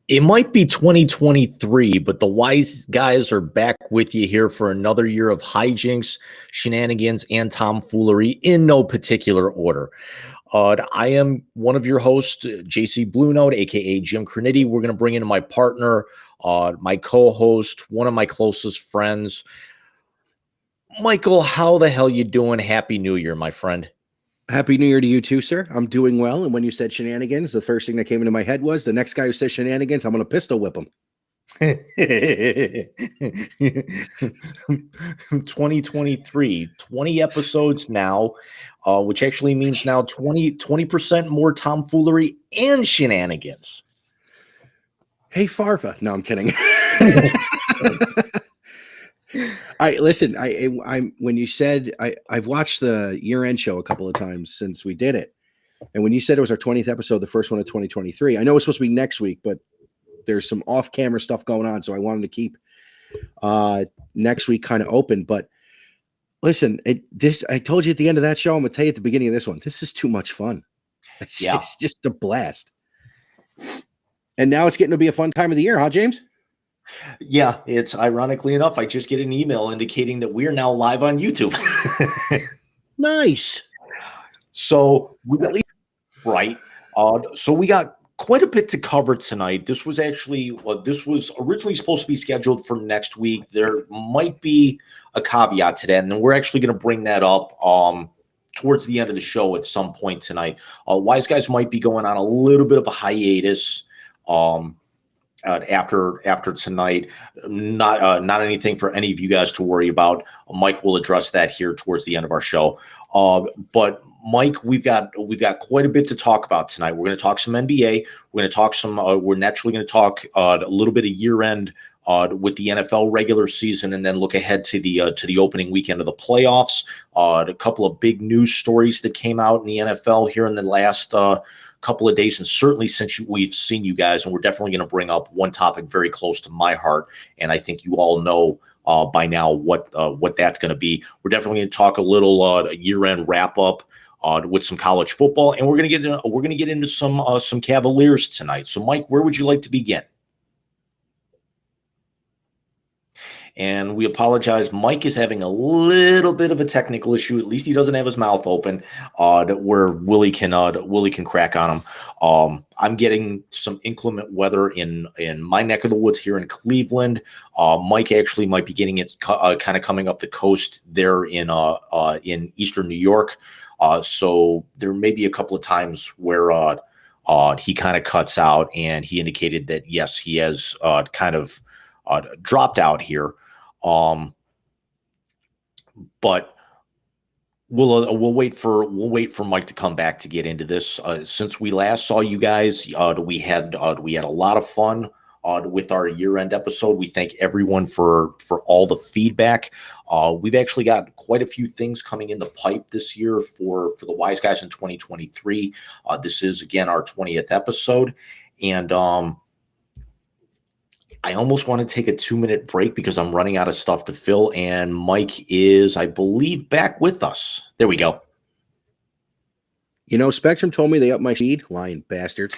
It might be 2023, but the wise guys are back with you here for another year of hijinks, shenanigans, and tomfoolery in no particular order. I am one of your hosts, JC Blue Note, aka Jim Crenity. We're going to bring in my partner, my co-host, one of my closest friends. Michael, how the hell you doing? Happy New Year, my friend. Happy New Year to you too, sir. I'm doing well. And when you said shenanigans, the first thing that came into my head was the next guy who says shenanigans, I'm going to pistol whip him. 2023, 20 episodes now, which actually means now 20% more tomfoolery and shenanigans. Hey, Farva. No, I'm kidding. Listen. I'm when you said I've watched the year-end show a couple of times since we did it, and when you said it was our 20th episode, the first one of 2023, I know it's supposed to be next week, but there's some off-camera stuff going on, so I wanted to keep next week kind of open. But listen, I told you at the end of that show, I'm gonna tell you at the beginning of this one, this is too much fun. It's just a blast, and now it's getting to be a fun time of the year, huh, James? Yeah, it's ironically enough, I just get an email indicating that we are now live on YouTube. Nice. So we got so we got quite a bit to cover tonight. This was actually this was originally supposed to be scheduled for next week. There might be a caveat to that, and then we're actually going to bring that up towards the end of the show at some point tonight. Wise Guys might be going on a little bit of a hiatus. After tonight, not anything for any of you guys to worry about. Mike will address that here towards the end of our show. But Mike, we've got quite a bit to talk about tonight. We're going to talk some NBA. We're going to talk some. We're naturally going to talk a little bit of year end with the NFL regular season, and then look ahead to the opening weekend of the playoffs. A couple of big news stories that came out in the NFL here in the last couple of days, and certainly since we've seen you guys, and we're definitely going to bring up one topic very close to my heart, and I think you all know by now what that's going to be. We're definitely going to talk a little year-end wrap-up with some college football, and we're going to get into some Cavaliers tonight. So, Mike, where would you like to begin? And we apologize. Mike is having a little bit of a technical issue. At least he doesn't have his mouth open, where Willie can crack on him. I'm getting some inclement weather in my neck of the woods here in Cleveland. Mike actually might be getting it kind of coming up the coast there in eastern New York. So there may be a couple of times where he kind of cuts out, and he indicated that yes, he has kind of dropped out here. But we'll wait for Mike to come back to get into this. Since we last saw you guys, we had a lot of fun with our year-end episode. We thank everyone for all the feedback. We've actually got quite a few things coming in the pipe this year for the Wise Guys in 2023. This is again our 20th episode, and I almost want to take a 2-minute break because I'm running out of stuff to fill, and Mike is, I believe, back with us. There we go. You know, Spectrum told me they upped my speed. Lying bastards.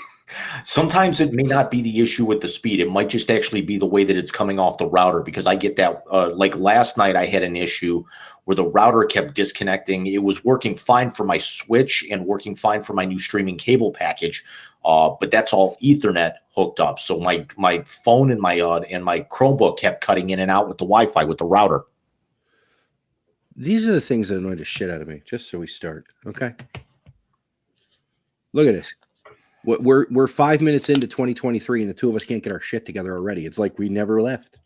Sometimes it may not be the issue with the speed. It might just actually be the way that it's coming off the router, because I get that. Like last night, I had an issue where the router kept disconnecting. It was working fine for my switch and working fine for my new streaming cable package. But that's all Ethernet hooked up. So my phone and my Chromebook kept cutting in and out with the Wi-Fi with the router. These are the things that annoy the shit out of me. Just so we start, okay? Look at this. We're 5 minutes into 2023, and the two of us can't get our shit together already. It's like we never left.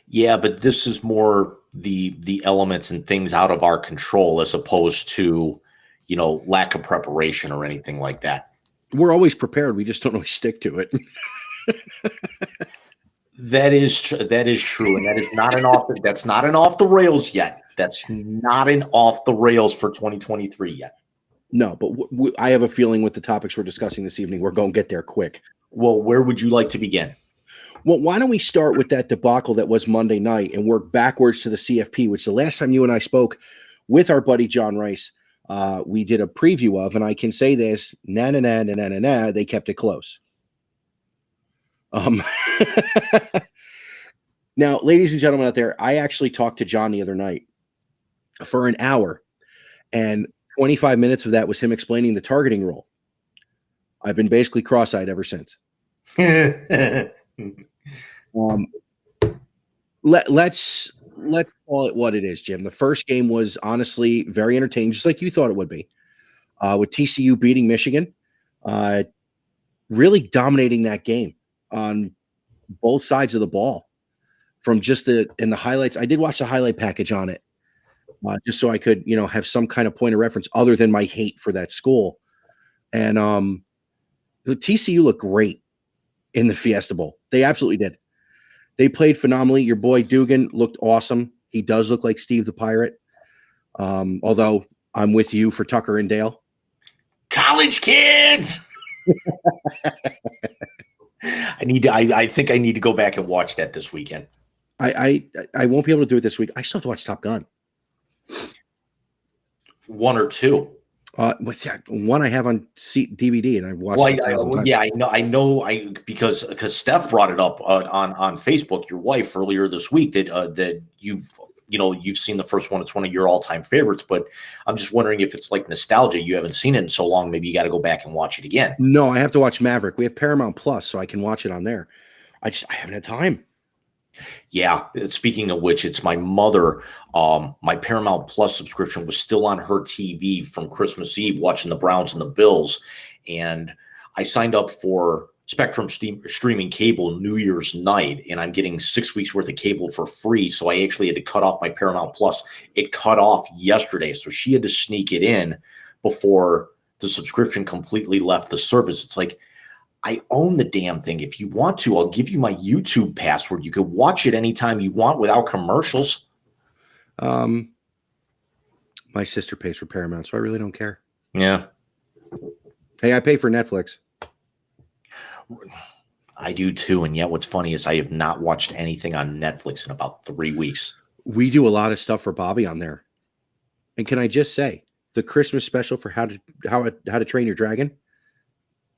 Yeah, but this is more the elements and things out of our control as opposed to, lack of preparation or anything like that. We're always prepared. We just don't always stick to it. That is true, and that is not that's not an off the rails yet. That's not an off the rails for 2023 yet. No, but I have a feeling with the topics we're discussing this evening, we're going to get there quick. Well, where would you like to begin? Well, why don't we start with that debacle that was Monday night and work backwards to the CFP, which the last time you and I spoke with our buddy John Rice, we did a preview of, and I can say this, they kept it close. Now, ladies and gentlemen out there, I actually talked to John the other night for an hour, and 25 minutes of that was him explaining the targeting rule. I've been basically cross-eyed ever since. Let's call it what it is, Jim. The first game was honestly very entertaining, just like you thought it would be, with TCU beating Michigan, really dominating that game on both sides of the ball. From just the highlights, I did watch the highlight package on it, just so I could, have some kind of point of reference other than my hate for that school. And the TCU looked great in the Fiesta Bowl. They absolutely did. They played phenomenally. Your boy Dugan looked awesome. He does look like Steve the Pirate. Although I'm with you for Tucker and Dale. College kids. I think I need to go back and watch that this weekend. I won't be able to do it this week. I still have to watch Top Gun. 1 or 2. What's that? One I have on DVD, and I've watched. I know. Because Steph brought it up on Facebook, your wife, earlier this week that you've seen the first one. It's one of your all-time favorites. But I'm just wondering if it's like nostalgia. You haven't seen it in so long. Maybe you got to go back and watch it again. No, I have to watch Maverick. We have Paramount Plus, so I can watch it on there. I haven't had time. Yeah. Speaking of which, it's my mother. My Paramount Plus subscription was still on her TV from Christmas Eve watching the Browns and the Bills. And I signed up for Spectrum streaming cable New Year's night, and I'm getting 6 weeks worth of cable for free. So I actually had to cut off my Paramount Plus. It cut off yesterday. So she had to sneak it in before the subscription completely left the service. It's like, I own the damn thing. If you want to, I'll give you my YouTube password. You can watch it anytime you want without commercials. My sister pays for Paramount, so I really don't care. Yeah. Hey, I pay for Netflix. I do too. And yet what's funny is I have not watched anything on Netflix in about 3 weeks. We do a lot of stuff for Bobby on there. And can I just say, the Christmas special for How to Train Your Dragon,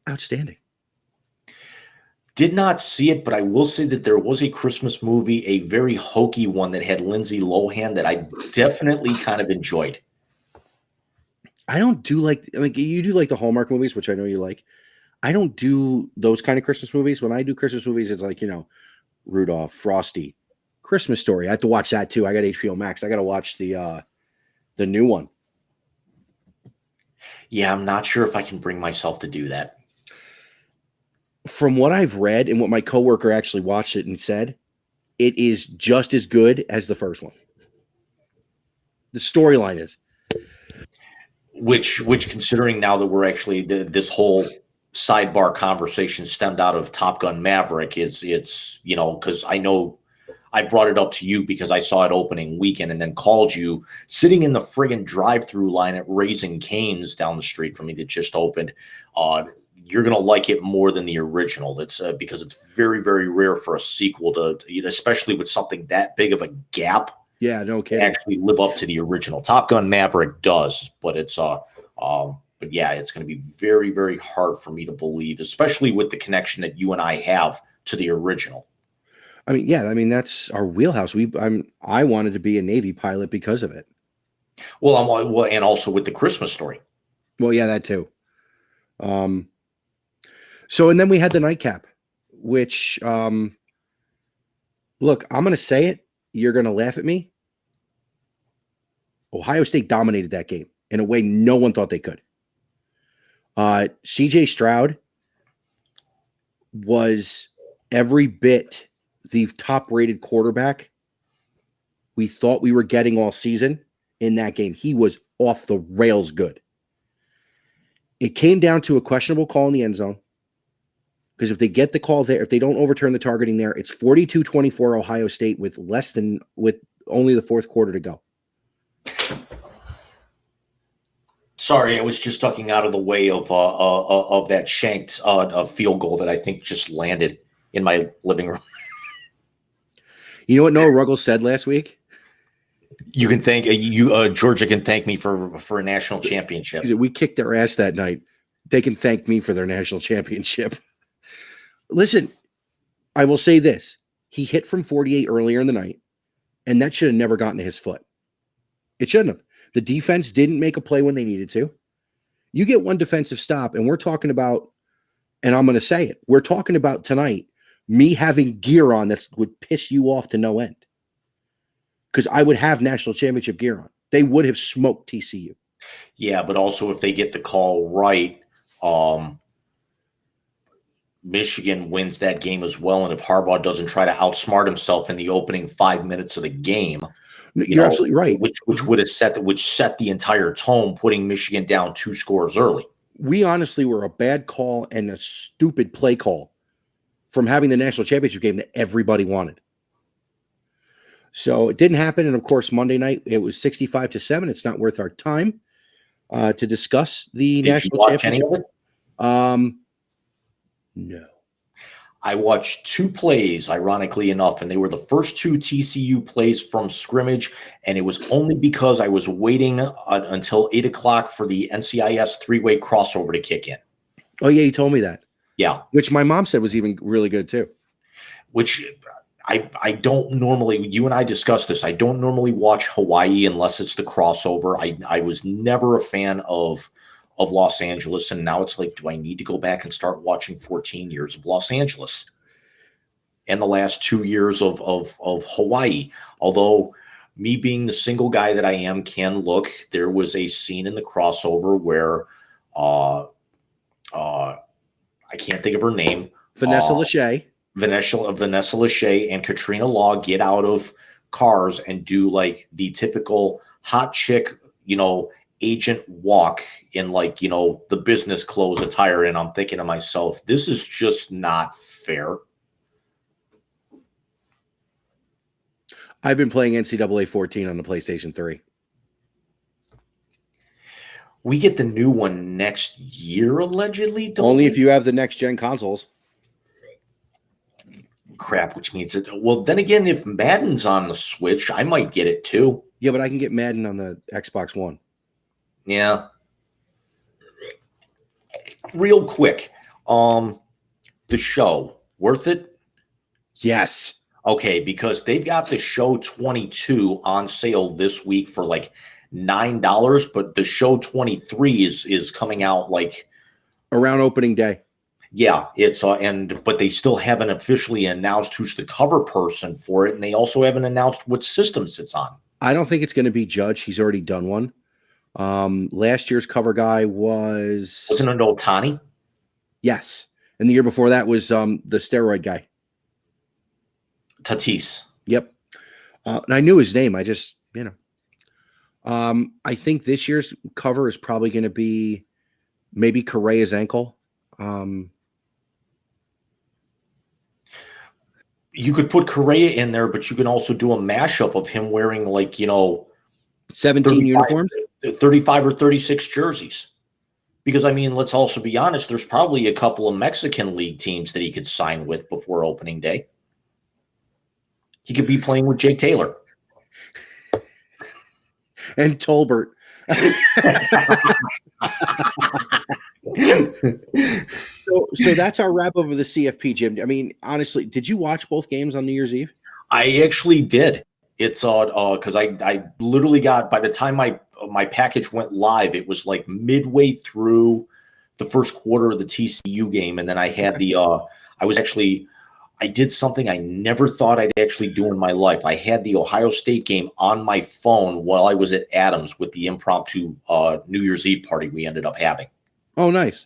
outstanding. Did not see it, but I will say that there was a Christmas movie, a very hokey one that had Lindsay Lohan that I definitely kind of enjoyed. I don't do like you do like the Hallmark movies, which I know you like. I don't do those kind of Christmas movies. When I do Christmas movies, it's like, Rudolph, Frosty, Christmas Story. I have to watch that too. I got HBO Max. I got to watch the new one. Yeah, I'm not sure if I can bring myself to do that. From what I've read and what my coworker actually watched it and said, it is just as good as the first one. The storyline is. Which considering now that we're actually this whole sidebar conversation stemmed out of Top Gun Maverick, it's because I know I brought it up to you because I saw it opening weekend and then called you sitting in the friggin' drive-through line at Raising Cane's down the street from me that just opened. You're going to like it more than the original. It's because it's very, very rare for a sequel to, especially with something that big of a gap. Yeah, no kidding. Actually live up to the original. Top Gun Maverick does, but it's but yeah, it's going to be very, very hard for me to believe, especially with the connection that you and I have to the original. I mean, that's our wheelhouse. I wanted to be a Navy pilot because of it. Well, and also with the Christmas Story. Well, yeah, that too. So, and then we had the nightcap, which, look, I'm going to say it. You're going to laugh at me. Ohio State dominated that game in a way no one thought they could. CJ Stroud was every bit the top-rated quarterback we thought we were getting all season in that game. He was off the rails good. It came down to a questionable call in the end zone. Because if they get the call there, if they don't overturn the targeting there, it's 42-24 Ohio State with only the fourth quarter to go. Sorry, I was just ducking out of the way of that shanked field goal that I think just landed in my living room. You know what Noah Ruggles said last week? You can thank Georgia can thank me for a national championship. We kicked their ass that night. They can thank me for their national championship. Listen, I will say this. He hit from 48 earlier in the night, and that should have never gotten to his foot. It shouldn't have. The defense didn't make a play when they needed to. You get one defensive stop, and we're talking about, and I'm going to say it, we're talking about tonight me having gear on that would piss you off to no end. Because I would have national championship gear on. They would have smoked TCU. Yeah, but also if they get the call right, Michigan wins that game as well. And if Harbaugh doesn't try to outsmart himself in the opening 5 minutes of the game, you're absolutely right. Which would have set the entire tone, putting Michigan down 2 scores early. We honestly were a bad call and a stupid play call from having the national championship game that everybody wanted. So it didn't happen. And of course, Monday night, it was 65-7. It's not worth our time to discuss the national championship. Any of it? No. I watched 2 plays, ironically enough, and they were the first 2 TCU plays from scrimmage, and it was only because I was waiting until 8 o'clock for the NCIS 3-way crossover to kick in. Oh, yeah, you told me that. Yeah. Which my mom said was even really good, too. Which I don't normally, you and I discussed this, I don't normally watch Hawaii unless it's the crossover. I was never a fan of Los Angeles, and now it's like, do I need to go back and start watching 14 years of Los Angeles and the last 2 years of Hawaii? Although me being the single guy that I am can look, there was a scene in the crossover where I can't think of her name. Vanessa Lachey. Vanessa Lachey and Katrina Law get out of cars and do like the typical hot chick, agent walk in the business clothes attire. And I'm thinking to myself, this is just not fair. I've been playing NCAA 14 on the PlayStation 3. We get the new one next year, allegedly. Only if you have the next gen consoles. Crap, which means it. Well, then again, if Madden's on the Switch, I might get it too. Yeah, but I can get Madden on the Xbox One. Yeah. Real quick, the show, worth it? Yes. Okay, because they've got the show 22 on sale this week for like $9, but the show 23 is coming out like around opening day. Yeah, it's but they still haven't officially announced who's the cover person for it, and they also haven't announced what systems it's on. I don't think it's going to be Judge. He's already done one. Last year's cover guy wasn't it Otani? Yes, and the year before that was the steroid guy, Tatis. Yep, and I knew his name. I just I think this year's cover is probably going to be maybe Correa's ankle. You could put Correa in there, but you can also do a mashup of him wearing 17 uniforms, 35 or 36 jerseys. Because, let's also be honest, there's probably a couple of Mexican league teams that he could sign with before opening day. He could be playing with Jake Taylor. And Tolbert. So that's our wrap over the CFP, Jim. Honestly, did you watch both games on New Year's Eve? I actually did. It's because I literally got, by the time my package went live, it was like midway through the first quarter of the TCU game, and then I had I did something I never thought I'd actually do in my life. I had the Ohio State game on my phone while I was at Adams with the impromptu New Year's Eve party we ended up having. Oh, nice.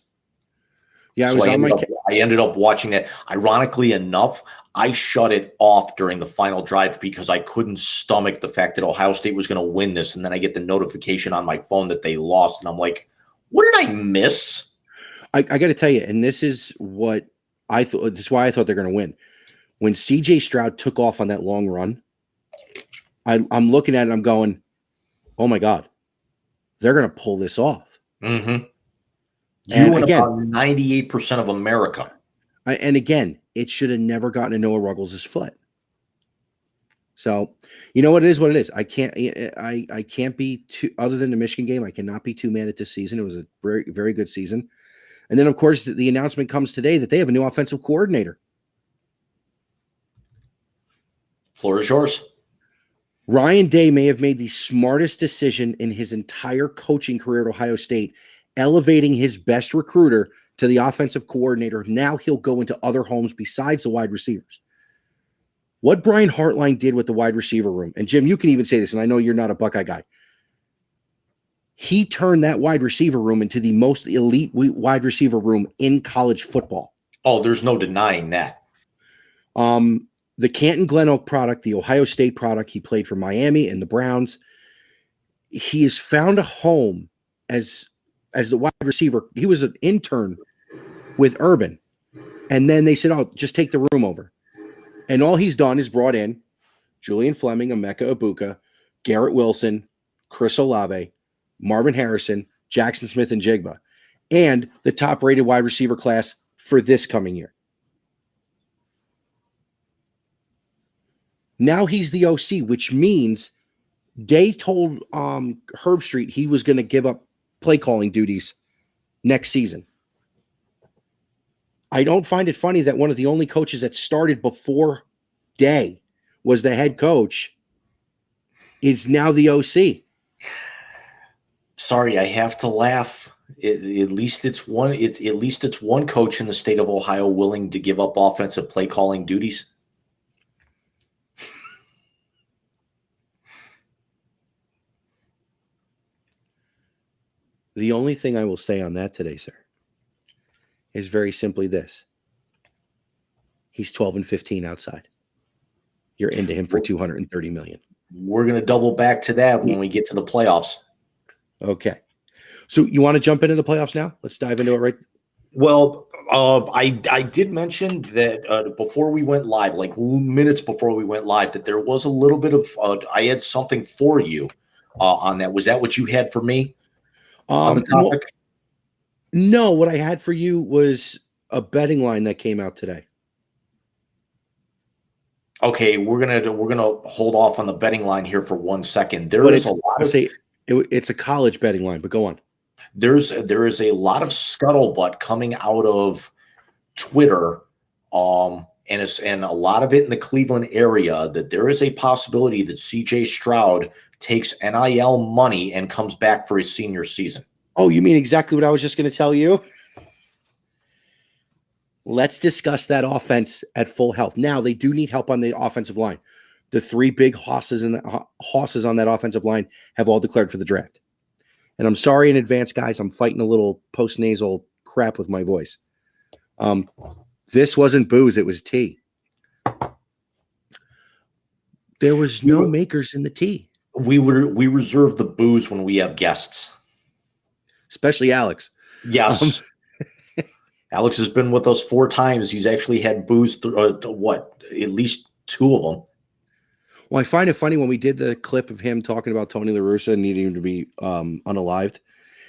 Yeah, I ended up watching that. Ironically enough, I shut it off during the final drive because I couldn't stomach the fact that Ohio State was going to win this. And then I get the notification on my phone that they lost. And I'm like, what did I miss? I got to tell you, and this is what I thought. This is why I thought they're going to win. When CJ Stroud took off on that long run, I'm looking at it. I'm going, oh my God, they're going to pull this off. Mm-hmm. And again, about 98% of America. And again, it should have never gotten to Noah Ruggles' foot. So, you know what it is, what it is. I can't be too, other than the Michigan game, I cannot be too mad at this season. It was a very, very good season. And then, of course, the announcement comes today that they have a new offensive coordinator. Floor is yours. Ryan Day may have made the smartest decision in his entire coaching career at Ohio State, elevating his best recruiter to the offensive coordinator. Now he'll go into other homes besides the wide receivers. What Brian Hartline did with the wide receiver room, and Jim, you can even say this, and I know you're not a Buckeye guy. He turned that wide receiver room into the most elite wide receiver room in college football. Oh, there's no denying that. The Canton Glen Oak product, the Ohio State product, he played for Miami and the Browns. He has found a home as the wide receiver. He was an intern with Urban. And then they said, oh, just take the room over. And all he's done is brought in Julian Fleming, Emeka Ibuka, Garrett Wilson, Chris Olave, Marvin Harrison, Jackson Smith, and Jigba, and the top-rated wide receiver class for this coming year. Now he's the OC, which means Day told Herb Street he was going to give up play calling duties next season. I don't find it funny that one of the only coaches that started before Day was the head coach is now the OC. Sorry, I have to laugh. At least it's one. It's one coach in the state of Ohio willing to give up offensive play calling duties. The only thing I will say on that today, sir, is very simply this. He's 12-15 outside. You're into him for $230 million. We're going to double back to that when we get to the playoffs. Okay. So you want to jump into the playoffs now? Let's dive into it right. Well, I did mention that before we went live, like minutes before we went live, that there was a little bit of I had something for you on that. Was that what you had for me on the topic? No, what I had for you was a betting line that came out today. Okay, we're gonna hold off on the betting line here for 1 second. There is a lot of it's a college betting line, but go on. There is a lot of scuttlebutt coming out of Twitter, and a lot of it in the Cleveland area, that there is a possibility that CJ Stroud takes NIL money and comes back for his senior season. Oh, you mean exactly what I was just going to tell you? Let's discuss that offense at full health. Now, they do need help on the offensive line. The three big hosses on that offensive line have all declared for the draft. And I'm sorry in advance, guys. I'm fighting a little post-nasal crap with my voice. This wasn't booze. It was tea. There was no makers in the tea. We reserve the booze when we have guests. Especially Alex. Yes. Alex has been with us 4 times. He's actually had booze, at least 2 of them. Well, I find it funny when we did the clip of him talking about Tony La Russa needing to be unalived.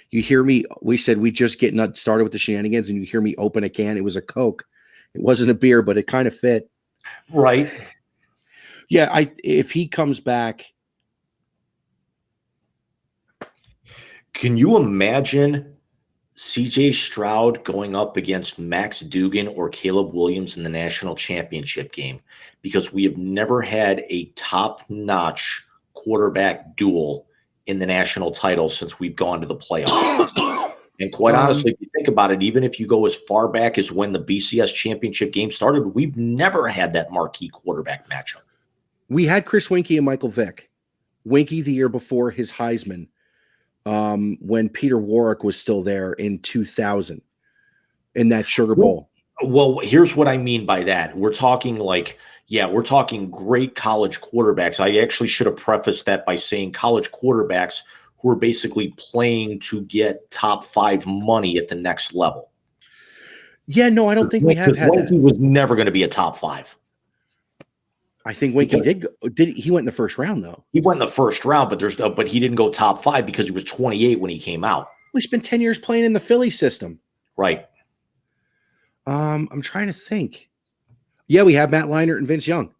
You hear me, we said we just get started with the shenanigans, and you hear me open a can. It was a Coke. It wasn't a beer, but it kind of fit. Right. Yeah, if he comes back. Can you imagine CJ Stroud going up against Max Duggan or Caleb Williams in the national championship game? Because we have never had a top-notch quarterback duel in the national title since we've gone to the playoffs. And quite honestly, if you think about it, even if you go as far back as when the BCS championship game started, we've never had that marquee quarterback matchup. We had Chris Winkie and Michael Vick. Winkie the year before his Heisman, when Peter Warwick was still there in 2000 in that Sugar Bowl. Well, here's what I mean by that. We're talking we're talking great college quarterbacks. I actually should have prefaced that by saying college quarterbacks who are basically playing to get top 5 money at the next level. Yeah, no, I don't think we have had that. Winkie was never going to be a top 5. I think Winkie did. He went in the first round, though. He went in the first round, but he didn't go top 5 because he was 28 when he came out. Well, he spent 10 years playing in the Philly system. Right. I'm trying to think. Yeah, we have Matt Leinart and Vince Young.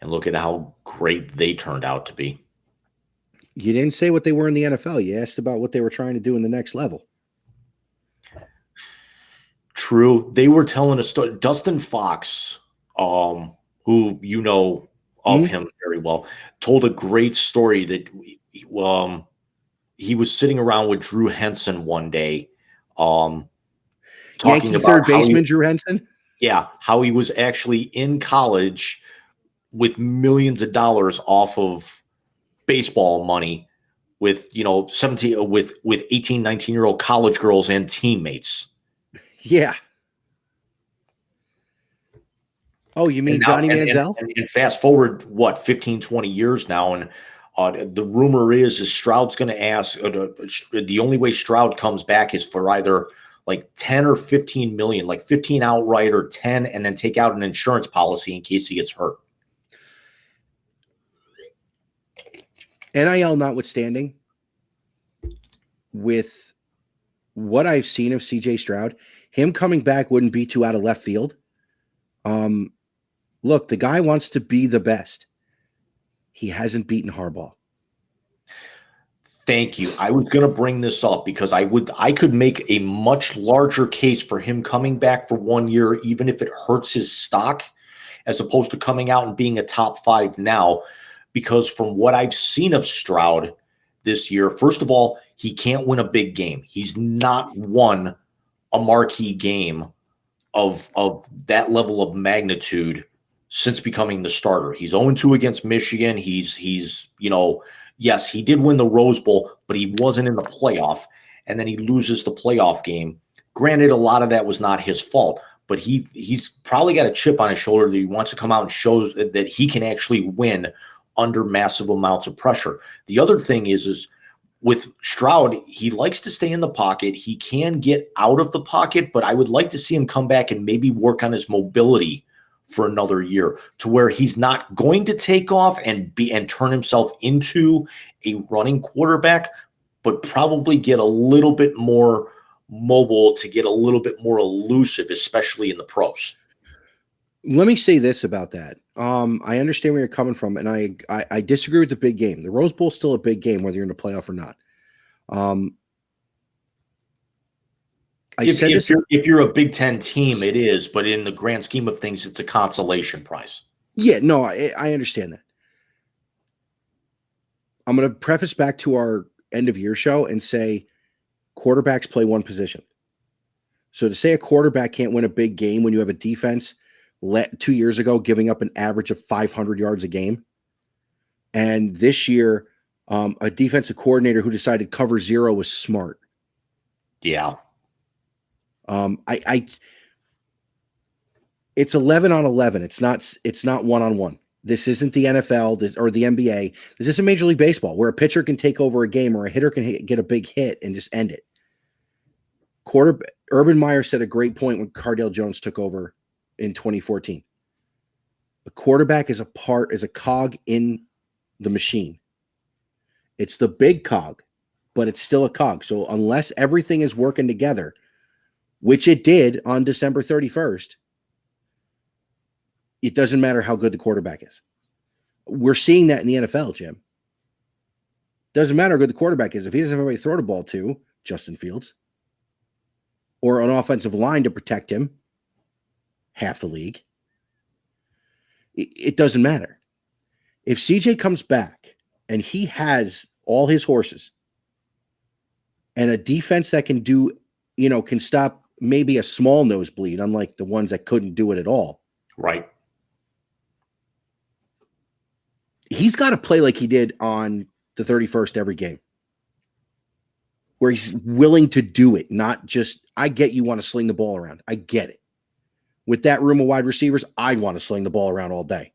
and look at how great they turned out to be. You didn't say what they were in the NFL. You asked about what they were trying to do in the next level. True. They were telling a story. Dustin Fox, who you know of him very well, told a great story that he was sitting around with Drew Henson one day, talking Yankee about third baseman Drew Henson. Yeah, how he was actually in college with millions of dollars off of baseball money with 17 with 18, 19-year-old college girls and teammates. Yeah. Oh, you mean Johnny Manziel? And fast forward, what, 15, 20 years now, and the rumor is Stroud's going to ask, the only way Stroud comes back is for either like 10 or 15 million, like 15 outright or 10, and then take out an insurance policy in case he gets hurt. NIL notwithstanding, with what I've seen of CJ Stroud, him coming back wouldn't be too out of left field. Look, the guy wants to be the best. He hasn't beaten Harbaugh. Thank you. I was going to bring this up because I could make a much larger case for him coming back for 1 year, even if it hurts his stock, as opposed to coming out and being a top 5 now. Because from what I've seen of Stroud this year, first of all, he can't win a big game. He's not won a marquee game of that level of magnitude since becoming the starter. He's 0-2 against Michigan. He's yes, he did win the Rose Bowl, but he wasn't in the playoff, and then he loses the playoff game. Granted, a lot of that was not his fault, but he's probably got a chip on his shoulder that he wants to come out and show that he can actually win under massive amounts of pressure. The other thing is with Stroud, he likes to stay in the pocket. He can get out of the pocket, but I would like to see him come back and maybe work on his mobility for another year to where he's not going to take off and turn himself into a running quarterback, but probably get a little bit more mobile to get a little bit more elusive, especially in the pros. Let me say this about that. I understand where you're coming from, and I disagree with the big game. The Rose Bowl is still a big game, whether you're in the playoff or not. If you're a Big Ten team, it is, but in the grand scheme of things, it's a consolation prize. Yeah, no, I understand that. I'm going to preface back to our end of year show and say quarterbacks play one position. So to say a quarterback can't win a big game when you have a defense 2 years ago giving up an average of 500 yards a game, and this year a defensive coordinator who decided cover zero was smart. Yeah. It's 11 on 11. It's not 1-on-1. This isn't the NFL or the NBA. This isn't Major League Baseball where a pitcher can take over a game or a hitter can get a big hit and just end it. Urban Meyer said a great point when Cardale Jones took over in 2014. The quarterback is a cog in the machine. It's the big cog, but it's still a cog. So unless everything is working together, which it did on December 31st, it doesn't matter how good the quarterback is. We're seeing that in the NFL, Jim. Doesn't matter how good the quarterback is. If he doesn't have anybody to throw the ball to, Justin Fields, or an offensive line to protect him, half the league, it doesn't matter. If CJ comes back and he has all his horses and a defense that can can stop maybe a small nosebleed, unlike the ones that couldn't do it at all. Right. He's got to play like he did on the 31st every game, where he's willing to do it, not just, I get you want to sling the ball around. I get it. With that room of wide receivers, I'd want to sling the ball around all day.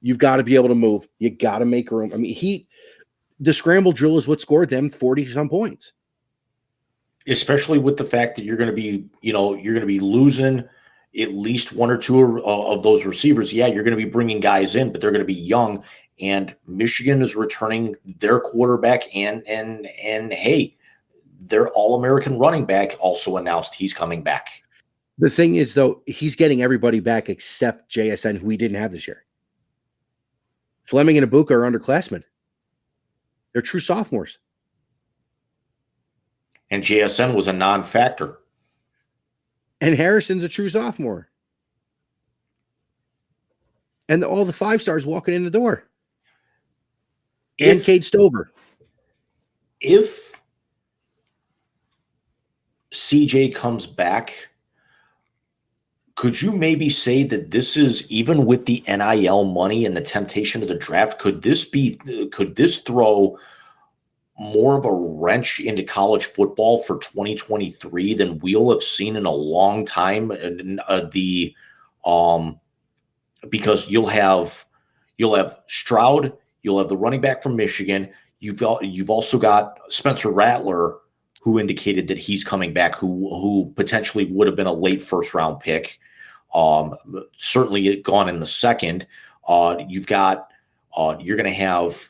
You've got to be able to move. You got to make room. I mean, the scramble drill is what scored them 40-some points. Especially with the fact that you're going to be losing at least one or two of those receivers. Yeah, you're going to be bringing guys in, but they're going to be young. And Michigan is returning their quarterback, and hey, their All-American running back also announced he's coming back. The thing is, though, he's getting everybody back except JSN, who we didn't have this year. Fleming and Ibuka are underclassmen. They're true sophomores. And JSN was a non-factor. And Harrison's a true sophomore. And all the 5-stars walking in the door. And Cade Stover. If CJ comes back, could you maybe say that this is, even with the NIL money and the temptation of the draft, could this throw more of a wrench into college football for 2023 than we'll have seen in a long time? Because you'll have Stroud, you'll have the running back from Michigan. You've also got Spencer Rattler, who indicated that he's coming back, who potentially would have been a late first-round pick. Certainly gone in the second. You're going to have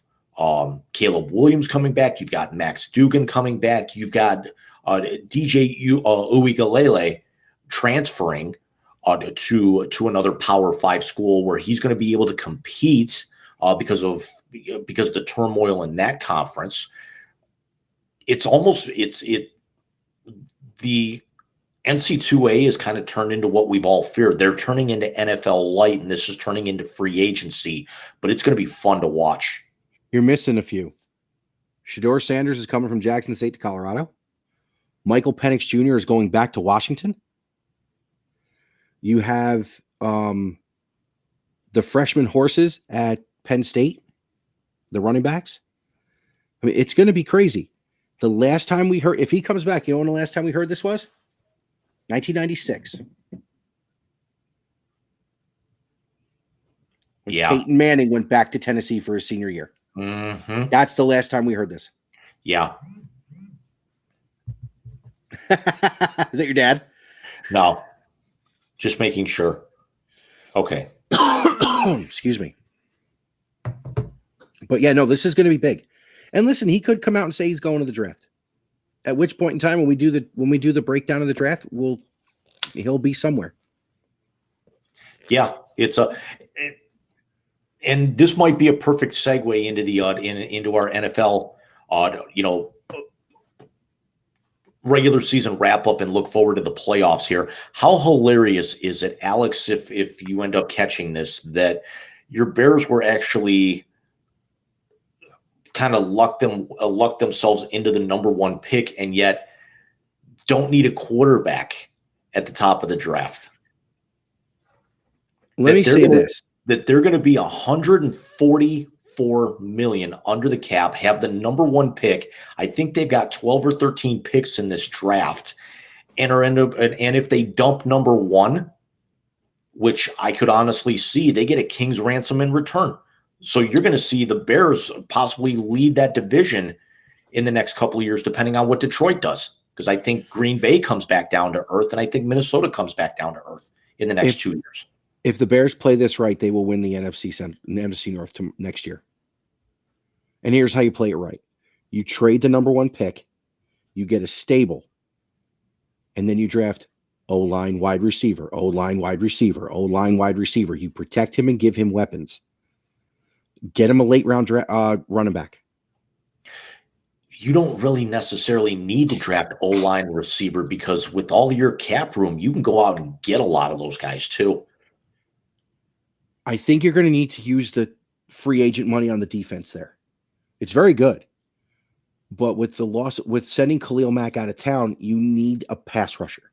Caleb Williams coming back. You've got Max Dugan coming back. You've got DJ Uigalele transferring to another Power 5 school where he's going to be able to compete because of the turmoil in that conference. The NC2A is kind of turned into what we've all feared. They're turning into NFL light, and this is turning into free agency, but it's going to be fun to watch. You're missing a few. Shedeur Sanders is coming from Jackson State to Colorado. Michael Penix Jr. is going back to Washington. You have the freshman horses at Penn State, the running backs. I mean, it's going to be crazy. The last time we heard, if he comes back, you know when the last time we heard this was? 1996. Yeah. Peyton Manning went back to Tennessee for his senior year. Mm-hmm. That's the last time we heard this. Yeah. Is that your dad? No. Just making sure. Okay. Excuse me. But yeah, no, this is going to be big. And listen, he could come out and say he's going to the draft. At which point in time, when we do the breakdown of the draft, he'll be somewhere. Yeah, and this might be a perfect segue into the into our NFL, regular season wrap up and look forward to the playoffs here. How hilarious is it, Alex, if you end up catching this, that your Bears were actually kind of lucked themselves into the number 1 pick, and yet don't need a quarterback at the top of the draft? Let me say this: that they're going to be $144 million under the cap, have the number 1 pick. I think they've got 12 or 13 picks in this draft, and if they dump number 1, which I could honestly see, they get a king's ransom in return. So you're going to see the Bears possibly lead that division in the next couple of years, depending on what Detroit does. Because I think Green Bay comes back down to earth, and I think Minnesota comes back down to earth in the next 2 years. If the Bears play this right, they will win the NFC North next year. And here's how you play it right. You trade the number 1 pick, you get a stable, and then you draft O-line, wide receiver, O-line, wide receiver, O-line, wide receiver. You protect him and give him weapons. Get him a late round running back. You don't really necessarily need to draft O-line receiver, because with all your cap room, you can go out and get a lot of those guys too. I think you're going to need to use the free agent money on the defense there. It's very good. But with sending Khalil Mack out of town, you need a pass rusher.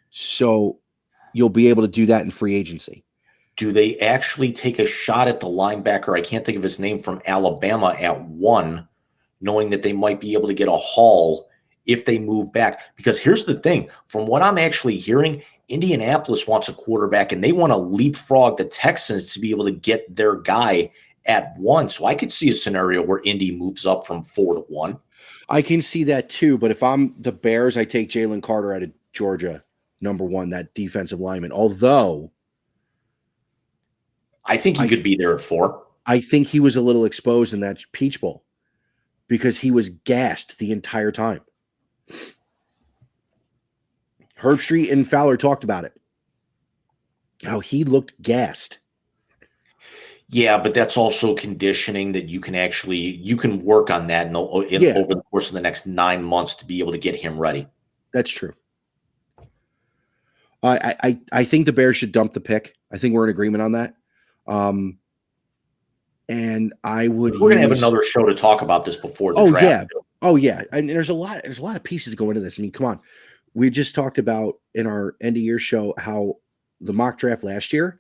So you'll be able to do that in free agency. Do they actually take a shot at the linebacker, I can't think of his name, from Alabama at 1, knowing that they might be able to get a haul if they move back? Because here's the thing. From what I'm actually hearing, Indianapolis wants a quarterback, and they want to leapfrog the Texans to be able to get their guy at 1. So I could see a scenario where Indy moves up from 4 to 1. I can see that too. But if I'm the Bears, I take Jalen Carter out of Georgia, number 1, that defensive lineman. Although I think he could be there at 4. I think he was a little exposed in that Peach Bowl because he was gassed the entire time. Herbstreit and Fowler talked about it, how he looked gassed. Yeah, but that's also conditioning that you can work on that Yeah, over the course of the next 9 months to be able to get him ready. that's true. I think the Bears should dump the pick. I think we're in agreement on that. And I would We're gonna have use. another show to talk about this before the Oh draft. yeah, oh yeah. And there's a lot. There's a lot of pieces to go into this. I mean, come on. We just talked about in our end of year show how the mock draft last year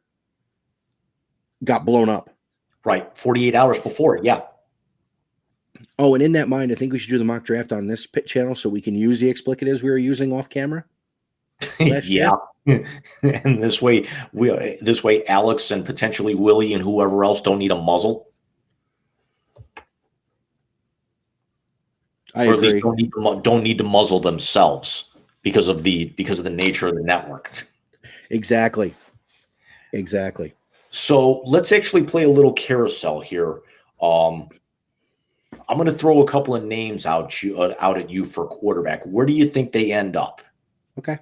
got blown up. Right, 48 hours before. Yeah. Oh, and in that mind, I think we should do the mock draft on this pit channel so we can use the explicatives we were using off camera last Yeah. year. And this way Alex and potentially Willie and whoever else don't need a muzzle. I Or at least agree. don't need to muzzle themselves because of the nature of the network. Exactly. Exactly. So let's actually play a little carousel here. I'm going to throw a couple of names out at you for quarterback. Where do you think they end up? Okay.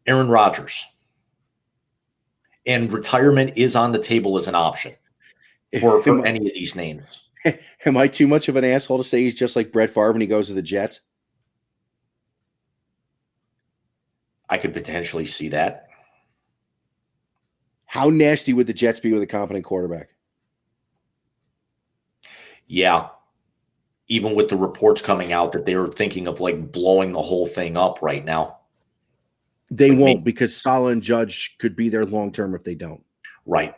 Aaron Rodgers. And retirement is on the table as an option for any of these names. Am I too much of an asshole to say he's just like Brett Favre when he goes to the Jets? I could potentially see that. How nasty would the Jets be with a competent quarterback? Yeah. Even with the reports coming out that they were thinking of like blowing the whole thing up right now. They Like won't because Saleh and Judge could be there long term if they don't. Right.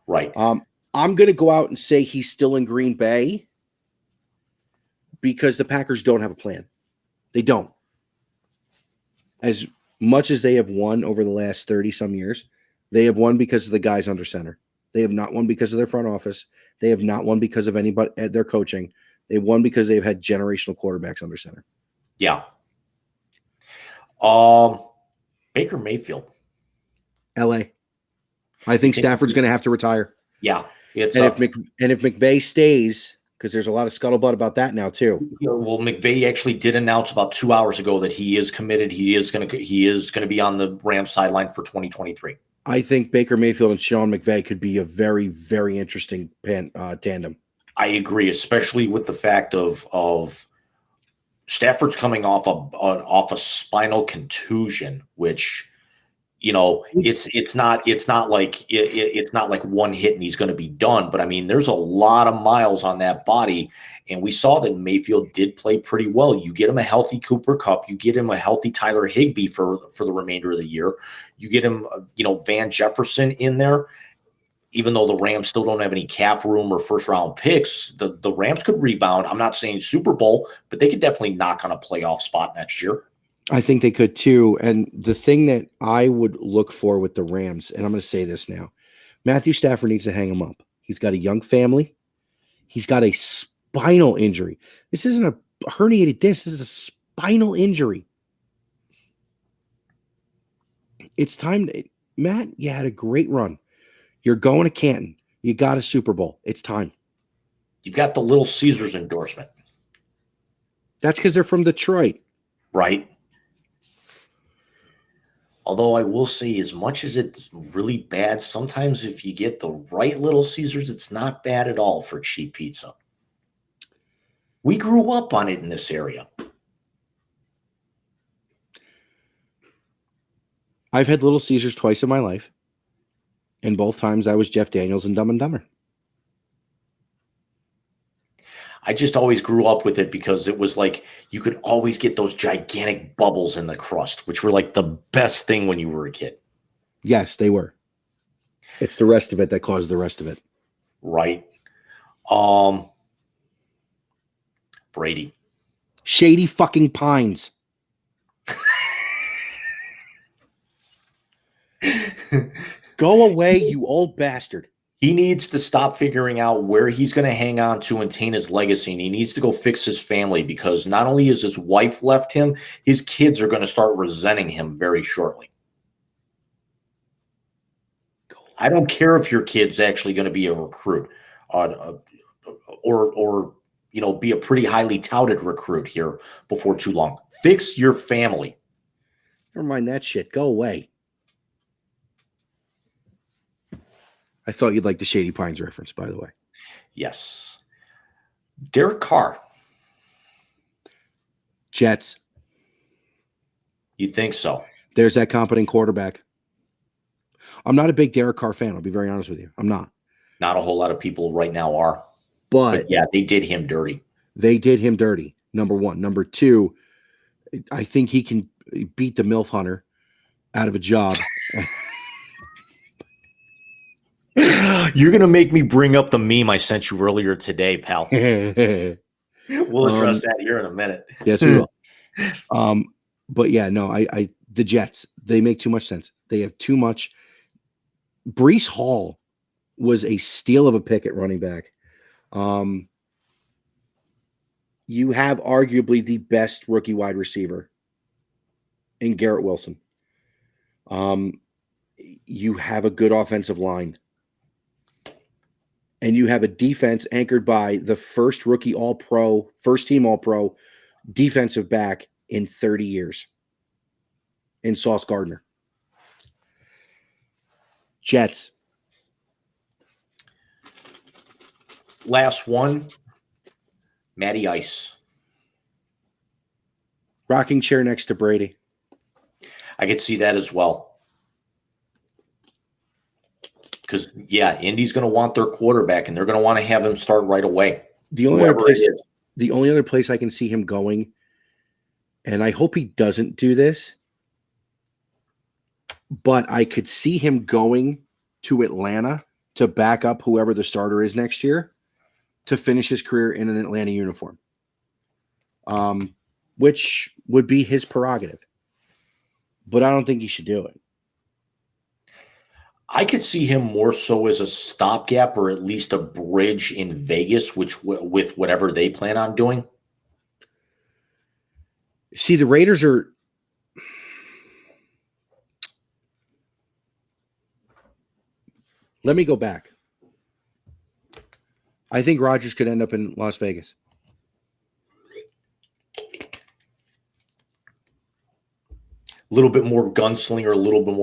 Right. I'm going to go out and say he's still in Green Bay because the Packers don't have a plan. They don't. As much as they have won over the last 30-some years, they have won because of the guys under center. They have not won because of their front office. They have not won because of anybody at their coaching. They've won because they've had generational quarterbacks under center. Yeah. Baker Mayfield. LA. I think Stafford's going to have to retire. Yeah. If McVay stays, because there's a lot of scuttlebutt about that now too. Well, McVay actually did announce about 2 hours ago that he is committed. He is going to be on the Rams sideline for 2023. I think Baker Mayfield and Sean McVay could be a very, very interesting tandem. I agree, especially with the fact of Stafford's coming off a spinal contusion, which it's not like one hit and he's going to be done. But I mean, there's a lot of miles on that body, and we saw that Mayfield did play pretty well. You get him a healthy Cooper Kupp, you get him a healthy Tyler Higbee for the remainder of the year. You get him, Van Jefferson in there. Even though the Rams still don't have any cap room or first-round picks, the Rams could rebound. I'm not saying Super Bowl, but they could definitely knock on a playoff spot next year. I think they could too. And the thing that I would look for with the Rams, and I'm going to say this now, Matthew Stafford needs to hang him up. He's got a young family. He's got a spinal injury. This isn't a herniated disc. This is a spinal injury. It's time to, Matt, you had a great run. You're going to Canton. You got a Super Bowl. It's time. You've got the Little Caesars endorsement. That's because they're from Detroit. Right. Although I will say, as much as it's really bad, sometimes if you get the right Little Caesars, it's not bad at all for cheap pizza. We grew up on it in this area. I've had Little Caesars twice in my life. And both times I was Jeff Daniels in Dumb and Dumber. I just always grew up with it because it was like you could always get those gigantic bubbles in the crust, which were like the best thing when you were a kid. Yes, they were. It's the rest of it that caused the rest of it. Right. Brady. Shady fucking Pines. Go away, you old bastard. He needs to stop figuring out where he's going to hang on to and taint his legacy, and he needs to go fix his family, because not only has his wife left him, his kids are going to start resenting him very shortly. I don't care if your kid's actually going to be a recruit or be a pretty highly touted recruit here before too long. Fix your family. Never mind that shit. Go away. I thought you'd like the Shady Pines reference, by the way. Yes. Derek Carr. Jets. You think so? There's that competent quarterback. I'm not a big Derek Carr fan. I'll be very honest with you. I'm not. Not a whole lot of people right now are. But yeah, they did him dirty. They did him dirty, number one. Number two, I think he can beat the MILF Hunter out of a job. You're going to make me bring up the meme I sent you earlier today, pal. We'll address that here in a minute. Yes, we will. But yeah, no, the Jets, they make too much sense. They have too much. Breece Hall was a steal of a pick at running back. You have arguably the best rookie wide receiver in Garrett Wilson. You have a good offensive line. And you have a defense anchored by the first rookie all-pro, first team all-pro defensive back in 30 years in Sauce Gardner. Jets. Last one, Matty Ice. Rocking chair next to Brady. I could see that as well. Because, yeah, Indy's going to want their quarterback, and they're going to want to have him start right away. The only other place I can see him going, and I hope he doesn't do this, but I could see him going to Atlanta to back up whoever the starter is next year to finish his career in an Atlanta uniform, which would be his prerogative. But I don't think he should do it. I could see him more so as a stopgap or at least a bridge in Vegas, with whatever they plan on doing. See, the Raiders are – let me go back. I think Rodgers could end up in Las Vegas. A little bit more gunslinger, a little bit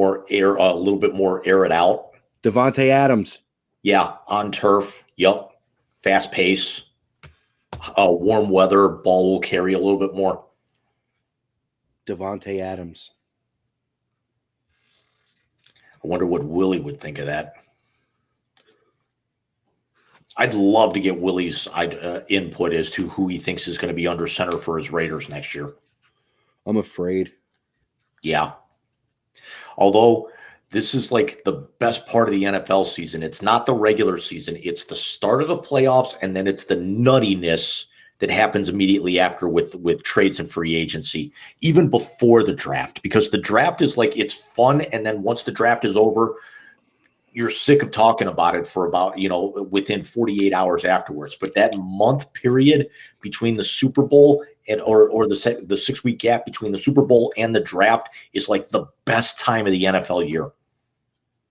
more air it out. Devontae Adams. Yeah, on turf. Yep. Fast pace. Warm weather. Ball will carry a little bit more. Devontae Adams. I wonder what Willie would think of that. I'd love to get Willie's input as to who he thinks is going to be under center for his Raiders next year. I'm afraid. Yeah. Although this is like the best part of the NFL season. It's not the regular season. It's the start of the playoffs, and then it's the nuttiness that happens immediately after with trades and free agency, even before the draft, because the draft is like, it's fun. And then once the draft is over, you're sick of talking about it for about, within 48 hours afterwards. But that month period between the Super Bowl or the 6-week gap between the Super Bowl and the draft is like the best time of the NFL year.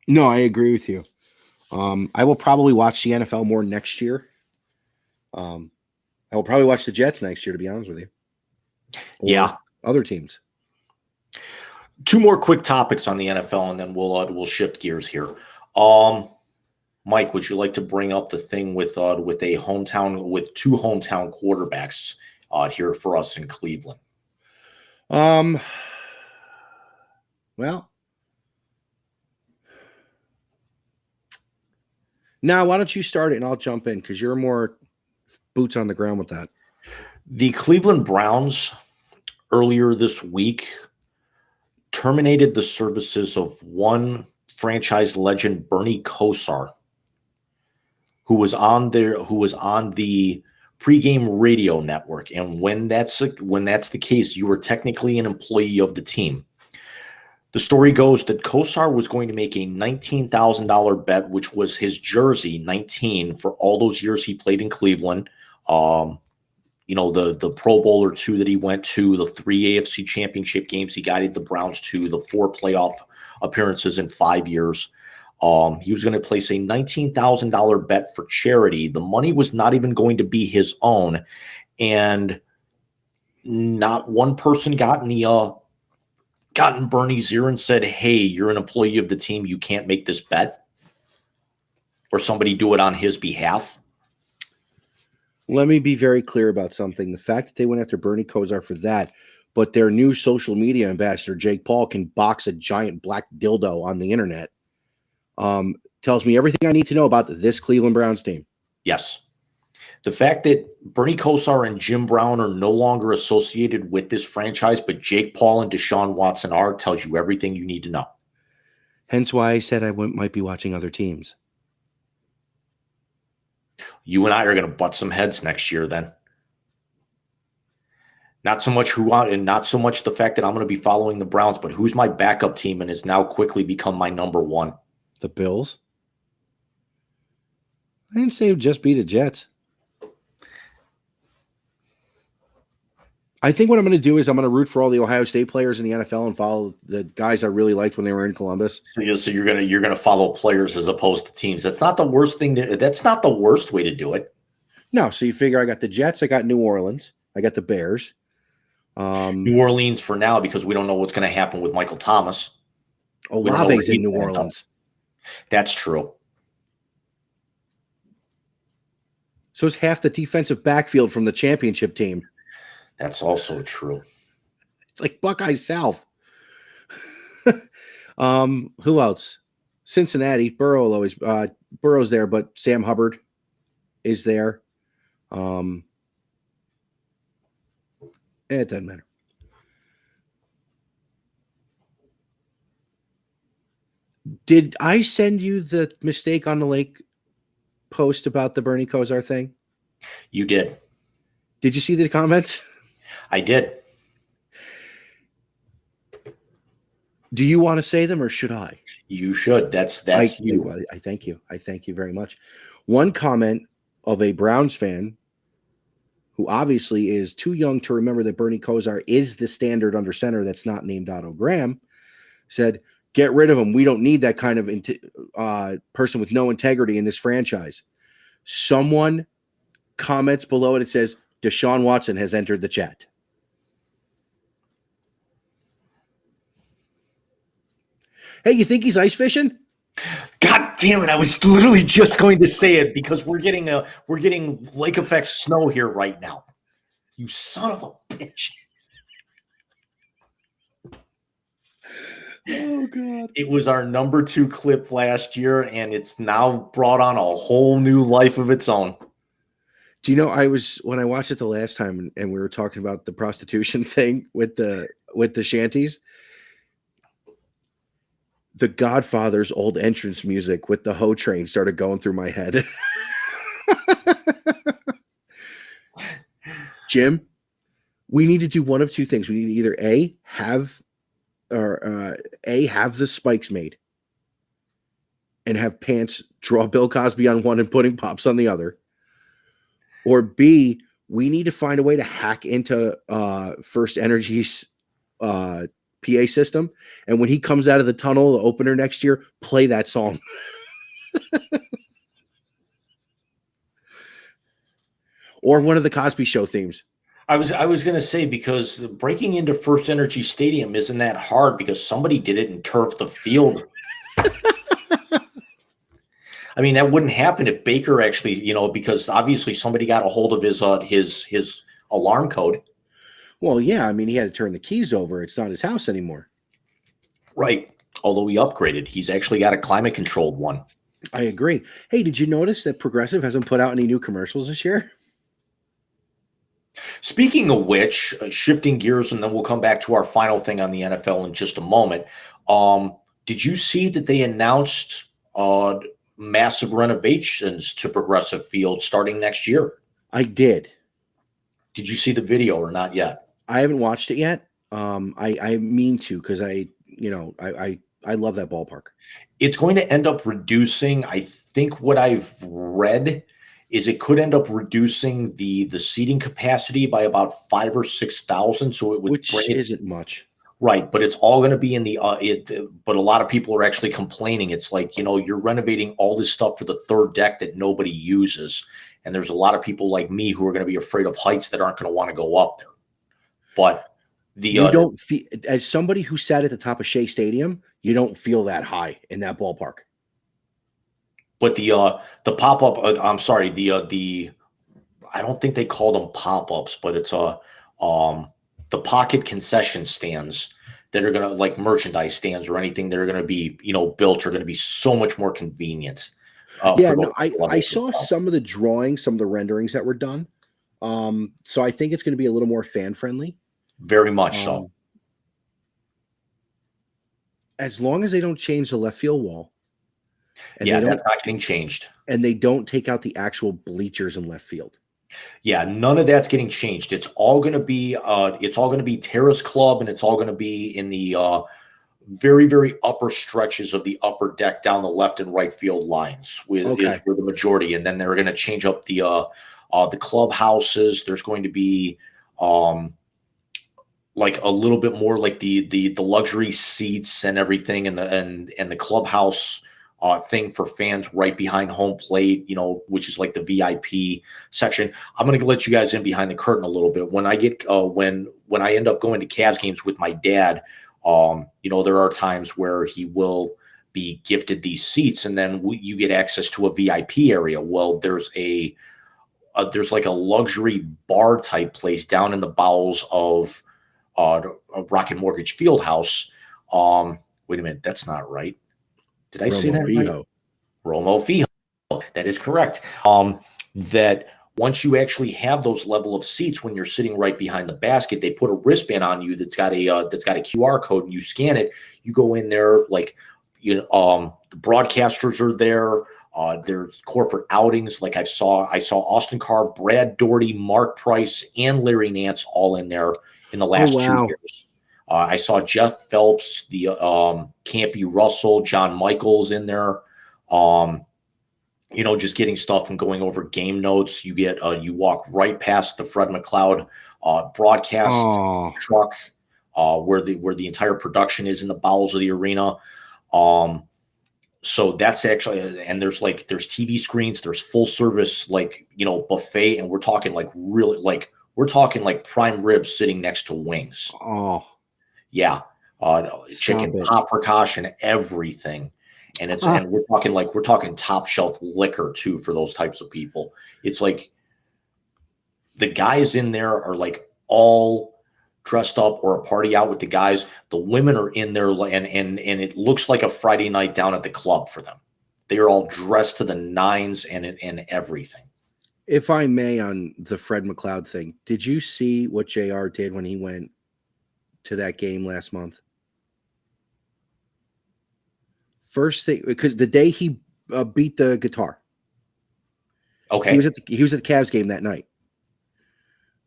No, I agree with you. I will probably watch the NFL more next year. I will probably watch the Jets next year, to be honest with you. Or yeah. Other teams. Two more quick topics on the NFL, and then we'll shift gears here. Mike, would you like to bring up the thing with two hometown quarterbacks here for us in Cleveland? Well, now why don't you start it and I'll jump in because you're more boots on the ground with that. The Cleveland Browns earlier this week terminated the services of one franchise legend, Bernie Kosar, who was on the pregame radio network. And when that's the case, you were technically an employee of the team. The story goes that Kosar was going to make a $19,000 bet, which was his jersey 19 for all those years he played in Cleveland. The Pro Bowl or two that he went to, the 3 AFC championship games he guided the Browns to, the 4 playoff appearances in 5 years. He was going to place a $19,000 bet for charity. The money was not even going to be his own. And not one person got in Bernie's ear and said, hey, you're an employee of the team. You can't make this bet. or somebody do it on his behalf. Let me be very clear about something. The fact that they went after Bernie Kosar for that, but their new social media ambassador, Jake Paul, can box a giant black dildo on the internet, tells me everything I need to know about this Cleveland Browns team. Yes. The fact that Bernie Kosar and Jim Brown are no longer associated with this franchise, but Jake Paul and Deshaun Watson are, tells you everything you need to know. Hence why I said I might be watching other teams. You and I are going to butt some heads next year then. Not so much not so much the fact that I'm going to be following the Browns, but who's my backup team and has now quickly become my number one. The Bills? I didn't say it would just be the Jets. I think what I'm going to do is I'm going to root for all the Ohio State players in the NFL and follow the guys I really liked when they were in Columbus. So you're gonna follow players as opposed to teams. That's not the worst thing. That's not the worst way to do it. No, so you figure I got the Jets, I got New Orleans, I got the Bears. New Orleans for now because we don't know what's going to happen with Michael Thomas. Olave's in New Orleans. That's true. So it's half the defensive backfield from the championship team. That's also true. It's like Buckeye South. Who else? Cincinnati. Burrow's there, but Sam Hubbard is there. It doesn't matter. Did I send you the mistake on the lake post about the Bernie Kosar thing? You did. Did you see the comments? I did. Do you want to say them or should I? You should. That's you. I thank you. I thank you very much. One comment of a Browns fan who obviously is too young to remember that Bernie Kosar is the standard under center that's not named Otto Graham, said, get rid of him. We don't need that kind of person with no integrity in this franchise. Someone comments below it. It says, Deshaun Watson has entered the chat. Hey, you think he's ice fishing? God damn it. I was literally just going to say it because we're getting lake effect snow here right now. You son of a bitch. Oh, God. It was our number 2 clip last year, and it's now brought on a whole new life of its own. Do you know, when I watched it the last time and we were talking about the prostitution thing with the shanties, the Godfather's old entrance music with the Ho Train started going through my head. Jim, we need to do one of two things. We need to either have the spikes made and have Pants draw Bill Cosby on one and Pudding Pops on the other. Or B, we need to find a way to hack into First Energy's PA system, and when he comes out of the tunnel, the opener next year, play that song. Or one of the Cosby Show themes. I was going to say, because breaking into First Energy Stadium isn't that hard because somebody did it and turfed the field. I mean, that wouldn't happen if Baker actually, because obviously somebody got a hold of his alarm code. Well, yeah, I mean, he had to turn the keys over. It's not his house anymore. Right. Although he upgraded. He's actually got a climate-controlled one. I agree. Hey, did you notice that Progressive hasn't put out any new commercials this year? Speaking of which, shifting gears, and then we'll come back to our final thing on the NFL in just a moment. Did you see that they announced massive renovations to Progressive Field starting next year? I did. Did you see the video or not yet? I haven't watched it yet. I mean to, because I love that ballpark. It's going to end up reducing. I think what I've read is it could end up reducing the seating capacity by about 5,000 or 6,000. So it would, which isn't much, right? But it's all going to be in the But a lot of people are actually complaining. It's like, you're renovating all this stuff for the third deck that nobody uses, and there's a lot of people like me who are going to be afraid of heights that aren't going to want to go up there. But you don't feel, as somebody who sat at the top of Shea Stadium, you don't feel that high in that ballpark. But the pop up, I'm sorry, the I don't think they call them pop ups, but it's the pocket concession stands that are gonna like merchandise stands or anything that are gonna be built are gonna be so much more convenient Yeah, for no, those I levels as saw well. some of the drawings, some of the renderings that were done. So I think it's going to be a little more fan friendly. Very much so. Um, as long as they don't change the left field wall and Yeah, that's not getting changed. they don't take out the actual bleachers in left field. Yeah, none of that's getting changed. It's all gonna be Terrace Club, and it's all gonna be in the very, very upper stretches of the upper deck down the left and right field lines is Okay. where the majority, and then they're gonna change up the clubhouses. There's going to be um like a little bit more like the luxury seats and everything and the clubhouse thing for fans right behind home plate, which is like the VIP section. I'm going to let you guys in behind the curtain a little bit. When I get when I end up going to Cavs games with my dad, there are times where he will be gifted these seats, and then you get access to a VIP area. Well, there's like a luxury bar type place down in the bowels of Rocket Mortgage Fieldhouse. Wait a minute, that's not right. Did I say Romo that right? Fijo. Romo Fijo. That is correct. That once you actually have those level of seats, when you're sitting right behind the basket, they put a wristband on you that's got a QR code, and you scan it. You go in there, like the broadcasters are there. There's corporate outings. Like I saw Austin Carr, Brad Doherty, Mark Price, and Larry Nance all in there in the Oh last 2 wow. years. I saw Jeff Phelps, the Campy Russell, John Michaels in there. Um, just getting stuff and going over game notes. You walk right past the Fred McLeod broadcast Oh, truck, where the entire production is in the bowels of the arena. Um, so that's actually, and there's TV screens, there's full service buffet, and we're talking like prime ribs sitting next to wings. oh, Yeah, stop chicken it. paprikash and everything, and Ah, we're talking top shelf liquor too for those types of people. It's like the guys in there are like all dressed up or a party out with the guys. The women are in there, and it looks like a Friday night down at the club for them. They are all dressed to the nines and everything. if I may, on the Fred McLeod thing, did you see what JR did when he went to that game last month? First thing, because the day he beat the guitar, he was Okay, at the Cavs game that night.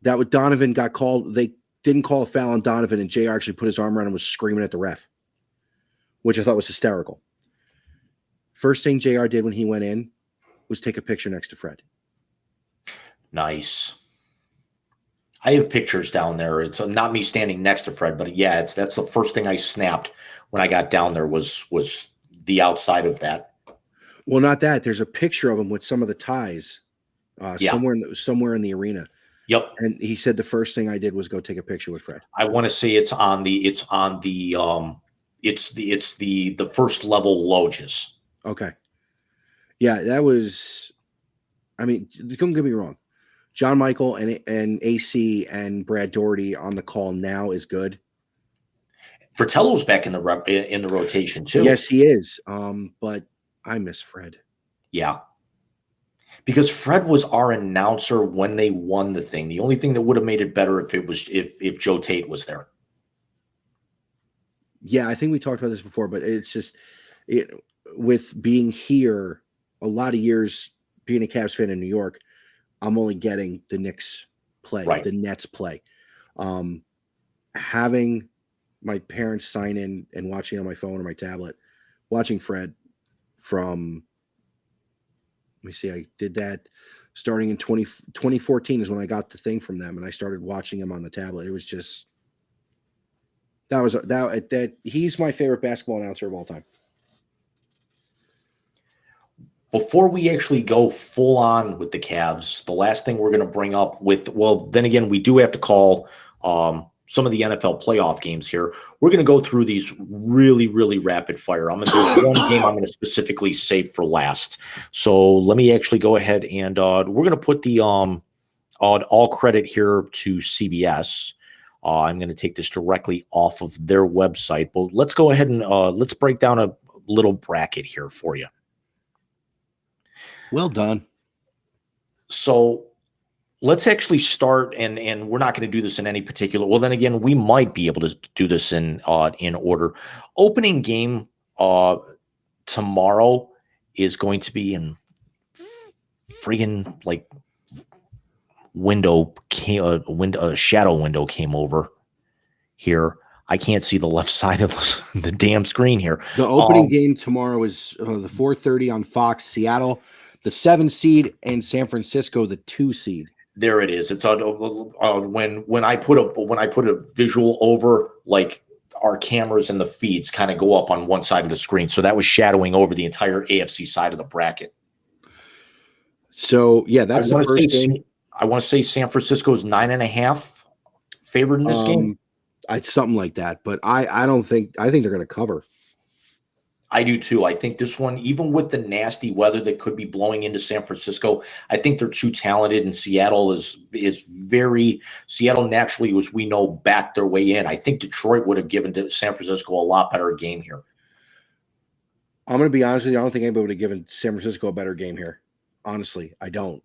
That was Donovan got called. They didn't call a foul on Donovan, and JR actually put his arm around and was screaming at the ref, which I thought was hysterical. First thing JR did when he went in was take a picture next to Fred. nice. I have pictures down there. It's not me standing next to Fred, but yeah, that's the first thing I snapped when I got down there was the outside of that. Well, not that. There's a picture of him with some of the ties Yeah. somewhere in the arena. Yep. And he said the first thing I did was go take a picture with Fred. I want to say it's the first level loges. Okay. Yeah, that was. I mean, don't get me wrong. John Michael and AC and Brad Doherty on the call now is good. Fratello's back in the rotation too. Yes, he is. But I miss Fred. Yeah. Because Fred was our announcer when they won the thing. The only thing that would have made it better if Joe Tate was there. Yeah, I think we talked about this before, but it's just with being here a lot of years, being a Cavs fan in New York, I'm only getting the Knicks play, Right. the Nets play. Having my parents sign in and watching on my phone or my tablet, watching Fred from, let me see, I did that starting in 2014 is when I got the thing from them and I started watching him on the tablet. It was just, that he's my favorite basketball announcer of all time. Before we actually go full on with the Cavs, the last thing we're going to bring up then again, we do have to call some of the NFL playoff games here. We're going to go through these really, really rapid fire. There's one game I'm going to specifically save for last. So let me actually go ahead and we're going to put the all credit here to CBS. I'm going to take this directly off of their website, but let's go ahead and let's break down a little bracket here for you. Well done. So let's actually start, and we're not going to do this in any particular. Well, then again, we might be able to do this in order. Opening game tomorrow is going to be in friggin' like a shadow window came over here. I can't see the left side of the damn screen here. The opening game tomorrow is the 4:30 on Fox. Seattle, the 7 seed, and San Francisco, the 2 seed. There it is. It's on when I put a visual over, like our cameras and the feeds kind of go up on one side of the screen. So that was shadowing over the entire AFC side of the bracket. So yeah, that's the first game. I want to say San Francisco is 9.5 favored in this game. It's something like that, but I think they're going to cover. I do too. I think this one, even with the nasty weather that could be blowing into San Francisco, I think they're too talented, and Seattle Seattle naturally, as we know, backed their way in. I think Detroit would have given to San Francisco a lot better game here. I'm going to be honest with you. I don't think anybody would have given San Francisco a better game here. Honestly, I don't.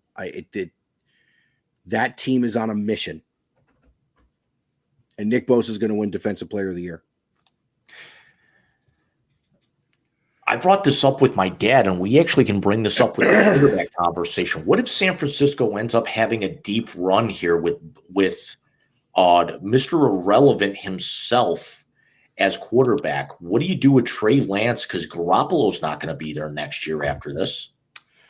That team is on a mission, and Nick Bosa is going to win Defensive Player of the Year. I brought this up with my dad, and we actually can bring this up with the quarterback conversation. What if San Francisco ends up having a deep run here with Mr. Irrelevant himself as quarterback? What do you do with Trey Lance? Because Garoppolo's not going to be there next year after this.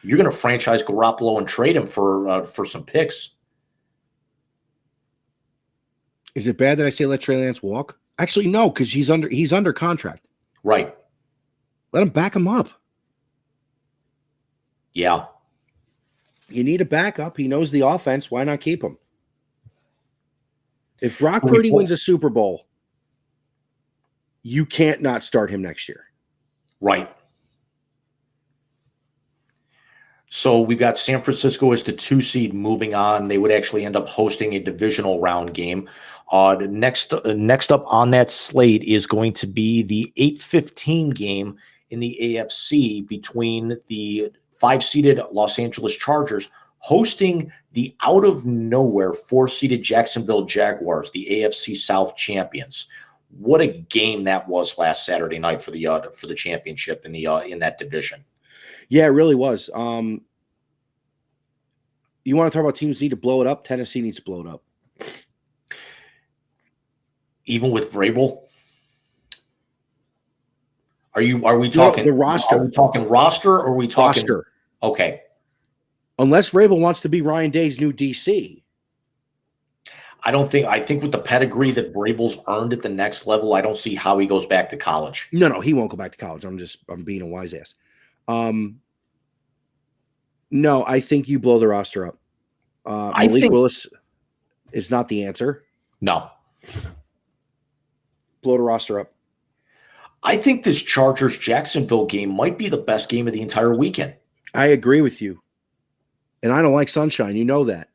You're going to franchise Garoppolo and trade him for some picks. Is it bad that I say let Trey Lance walk? Actually, no, because he's under contract. Right. Let him back him up. Yeah. You need a backup. He knows the offense. Why not keep him? If Brock Purdy wins a Super Bowl, you can't not start him next year. Right. So we've got San Francisco as the 2 seed moving on. They would actually end up hosting a divisional round game. Next up on that slate is going to be the 8:15 game in the AFC between the 5-seeded Los Angeles Chargers hosting the out-of-nowhere 4-seeded Jacksonville Jaguars, the AFC South champions. What a game that was last Saturday night for the championship in that division. Yeah, it really was. You want to talk about teams need to blow it up? Tennessee needs to blow it up. Even with Vrabel? Are we talking the roster? Are we talking roster or are we talking roster? Okay. Unless Vrabel wants to be Ryan Day's new DC. I think with the pedigree that Vrabel's earned at the next level, I don't see how he goes back to college. No, he won't go back to college. I'm being a wise ass. No, I think you blow the roster up. Malik Willis is not the answer. No. Blow the roster up. I think this Chargers-Jacksonville game might be the best game of the entire weekend. I agree with you. And I don't like sunshine. You know that.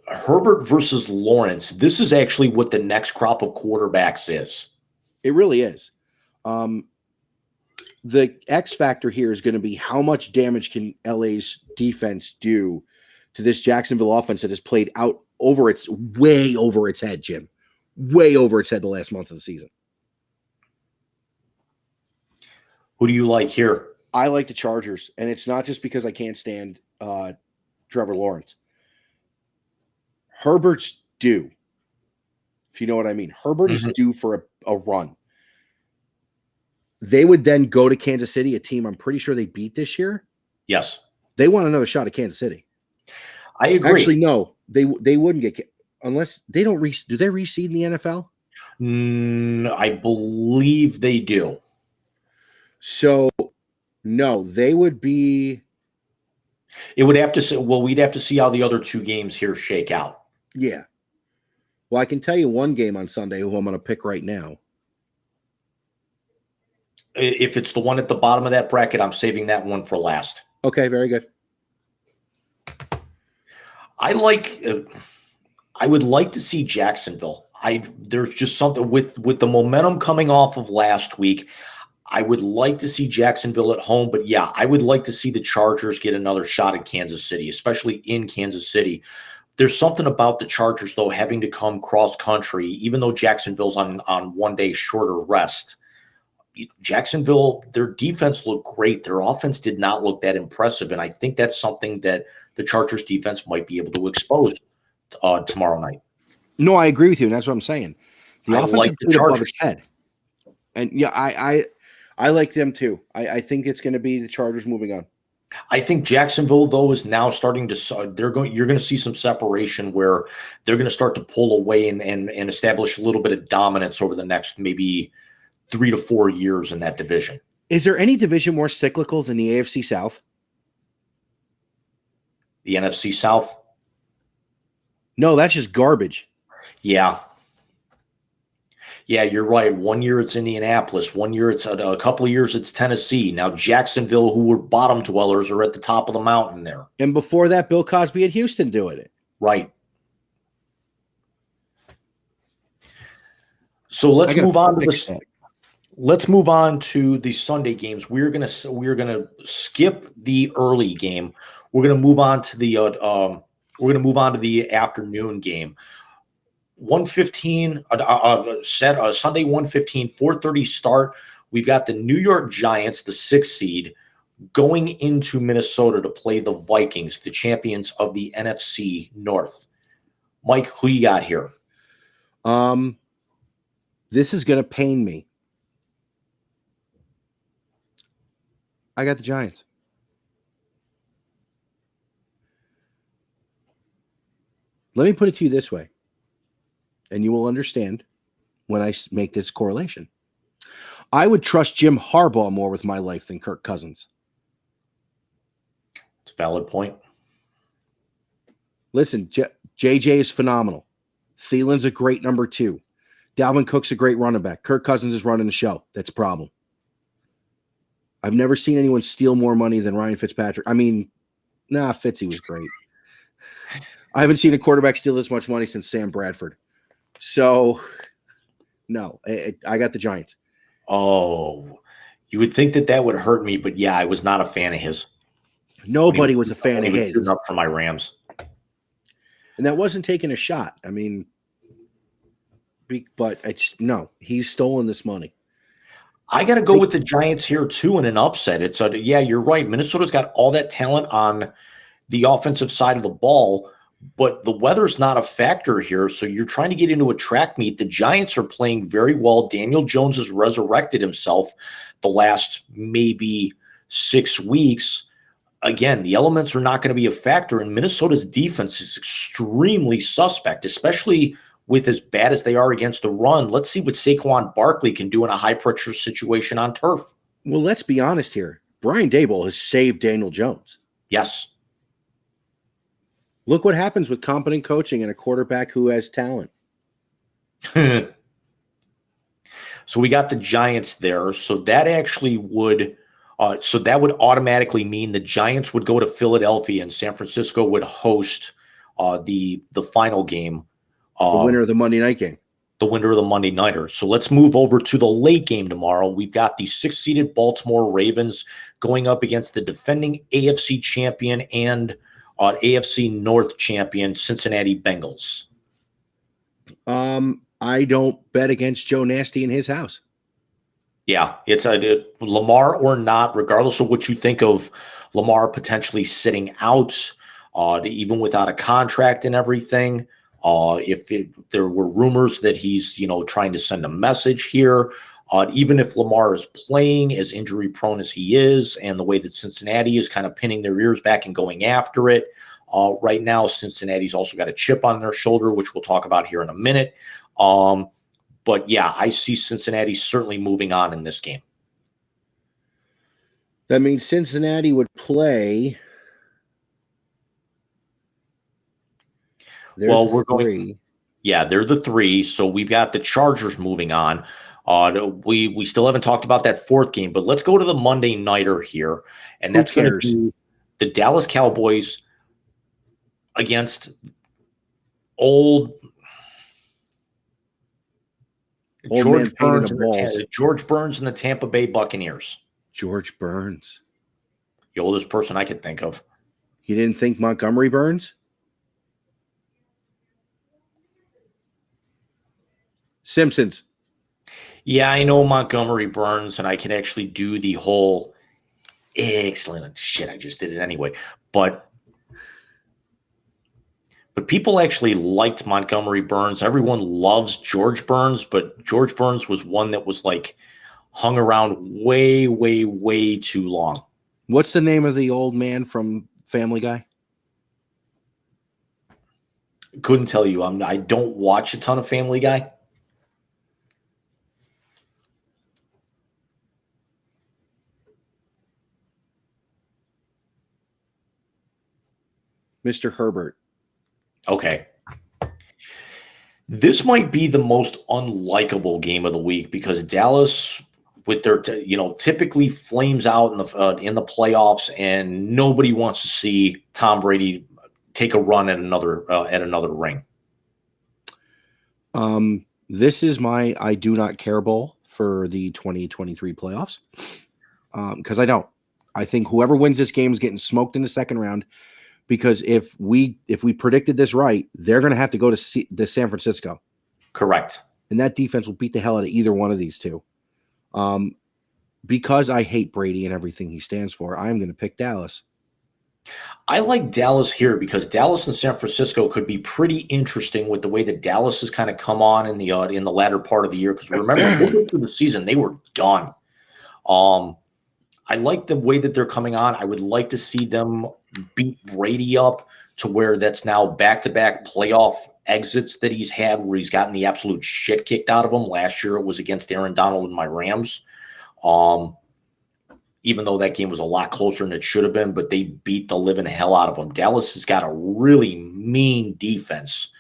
Herbert versus Lawrence, this is actually what the next crop of quarterbacks is. It really is. The X factor here is going to be how much damage can LA's defense do to this Jacksonville offense that has played out way over its head, Jim. Way over its head the last month of the season. Who do you like here? I like the Chargers, and it's not just because I can't stand Trevor Lawrence. Herbert's due, if you know what I mean. Herbert is due for a run. They would then go to Kansas City, a team I'm pretty sure they beat this year. Yes. They want another shot at Kansas City. I agree. Actually, no. They wouldn't get – unless they don't – do they reseed in the NFL? I believe they do. So, no, they would be It would have to see, well, we'd have to see how the other two games here shake out. Yeah. Well, I can tell you one game on Sunday who I'm going to pick right now. If it's the one at the bottom of that bracket, I'm saving that one for last. Okay, very good. I would like to see Jacksonville. There's just something with the momentum coming off of last week. I would like to see Jacksonville at home, but yeah, I would like to see the Chargers get another shot at Kansas City, especially in Kansas City. There's something about the Chargers, though, having to come cross country, even though Jacksonville's on 1 day shorter rest. Jacksonville, their defense looked great. Their offense did not look that impressive, and I think that's something that the Chargers defense might be able to expose tomorrow night. No, I agree with you, and that's what I'm saying. The I offense like the above Chargers. its head, and yeah, I like them too. I think it's going to be the Chargers moving on. I think Jacksonville, though, is now starting to you're going to see some separation where they're going to start to pull away and establish a little bit of dominance over the next maybe 3 to 4 years in that division. Is there any division more cyclical than the AFC South? The NFC South? No, that's just garbage. Yeah. Yeah, you're right. 1 year it's Indianapolis. 1 year it's a couple of years it's Tennessee. Now Jacksonville, who were bottom dwellers, are at the top of the mountain there. And before that, Bill Cosby at Houston doing it. Right. So let's move on to the Let's move on to the Sunday games. We're gonna skip the early game. We're gonna move on to the afternoon game. 1:15 Sunday 1:15 4:30 start. We've got the New York Giants, the 6th seed, going into Minnesota to play the Vikings, the champions of the NFC North. Mike, who you got here? This is gonna pain me. I got the Giants. Let me put it to you this way, and you will understand when I make this correlation. I would trust Jim Harbaugh more with my life than Kirk Cousins. It's a valid point. Listen, JJ is phenomenal. Thielen's a great number 2. Dalvin Cook's a great running back. Kirk Cousins is running the show. That's a problem. I've never seen anyone steal more money than Ryan Fitzpatrick. I mean, Fitzy was great. I haven't seen a quarterback steal this much money since Sam Bradford. So, no, I got the Giants. Oh, you would think that would hurt me, but yeah, I was not a fan of his. Nobody was a fan of his. Up for my Rams. And that wasn't taking a shot. I mean, but no, he's stolen this money. I got to go with the Giants here too in an upset. Yeah, you're right. Minnesota's got all that talent on the offensive side of the ball, but the weather's not a factor here. So you're trying to get into a track meet. The Giants are playing very well. Daniel Jones has resurrected himself the last maybe 6 weeks. Again, the elements are not going to be a factor, and Minnesota's defense is extremely suspect, especially with as bad as they are against the run. Let's see what Saquon Barkley can do in a high-pressure situation on turf. Well, let's be honest here. Brian Daboll has saved Daniel Jones. Yes. Look what happens with competent coaching and a quarterback who has talent. So we got the Giants there. So that actually would that would automatically mean the Giants would go to Philadelphia and San Francisco would host the final game. The winner of the Monday night game. The winner of the Monday nighter. So let's move over to the late game tomorrow. We've got the 6th-seeded Baltimore Ravens going up against the defending AFC champion and AFC North champion Cincinnati Bengals. I don't bet against Joe Nasty in his house. Yeah, it's Lamar or not, regardless of what you think of Lamar potentially sitting out, even without a contract and everything. There were rumors that he's, trying to send a message here, even if Lamar is playing as injury prone as he is, and the way that Cincinnati is kind of pinning their ears back and going after it right now, Cincinnati's also got a chip on their shoulder, which we'll talk about here in a minute. But yeah, I see Cincinnati certainly moving on in this game. That means Cincinnati would play They're Well, the we're going. three. Yeah, they're the three. So we've got the Chargers moving on. We still haven't talked about that fourth game, but let's go to the Monday nighter here, and Who that's going to cares? be the Dallas Cowboys against old Old man painting the balls. George Burns and the Tampa Bay Buccaneers. George Burns, The oldest person I could think of. you didn't think Montgomery Burns? Simpsons. Yeah, I know Montgomery Burns, and I can actually do the whole excellent shit. I just did it anyway, but people actually liked Montgomery Burns. Everyone loves George Burns, but George Burns was one that was like hung around way, way, way too long. What's the name of the old man from Family Guy? Couldn't tell you. I don't watch a ton of Family Guy. Mr. Herbert. Okay. This might be the most unlikable game of the week because Dallas, with their typically flames out in the playoffs, and nobody wants to see Tom Brady take a run at another ring. This is my I do not care bowl for the 2023 playoffs. Because I don't. I think whoever wins this game is getting smoked in the second round. Because if we predicted this right, they're going to have to go to San Francisco. Correct. And that defense will beat the hell out of either one of these two. Because I hate Brady and everything he stands for, I'm going to pick Dallas. I like Dallas here because Dallas and San Francisco could be pretty interesting with the way that Dallas has kind of come on in the latter part of the year. Because remember, through the season, they were done. I like the way that they're coming on. I would like to see them beat Brady up to where that's now back-to-back playoff exits that he's had where he's gotten the absolute shit kicked out of him. Last year it was against Aaron Donald and my Rams. Even though that game was a lot closer than it should have been, but they beat the living hell out of them. Dallas has got a really mean defense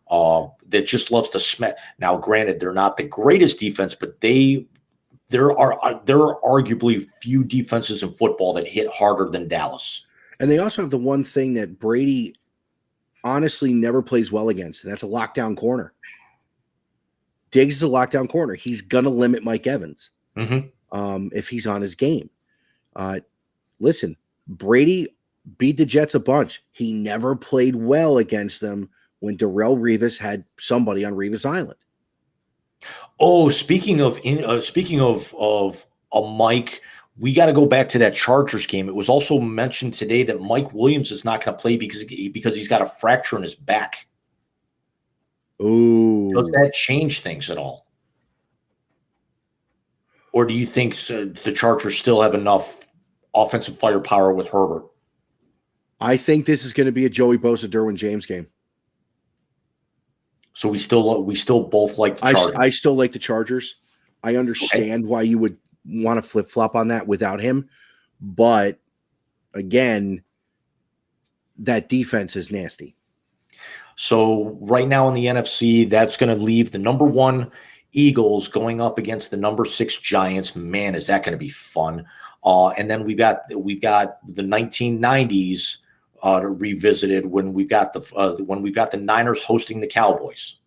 that just loves to smack. Now, granted, they're not the greatest defense, but there are arguably few defenses in football that hit harder than Dallas. And they also have the one thing that Brady honestly never plays well against, and that's a lockdown corner. Diggs is a lockdown corner. He's going to limit Mike Evans if he's on his game. Listen, Brady beat the Jets a bunch. He never played well against them when Darrelle Revis had somebody on Revis Island. Oh, speaking of a Mike, we got to go back to that Chargers game. It was also mentioned today that Mike Williams is not going to play because he's got a fracture in his back. Ooh. Does that change things at all? Or do you think the Chargers still have enough offensive firepower with Herbert? I think this is going to be a Joey Bosa, Derwin James game. So we still both like the Chargers. I still like the Chargers. I understand why you would want to flip-flop on that without him. But, again, that defense is nasty. So right now in the NFC, that's going to leave the number 1 Eagles going up against the number 6 Giants. Man, is that going to be fun. And then we've got the 1990s revisited when we've got the Niners hosting the Cowboys.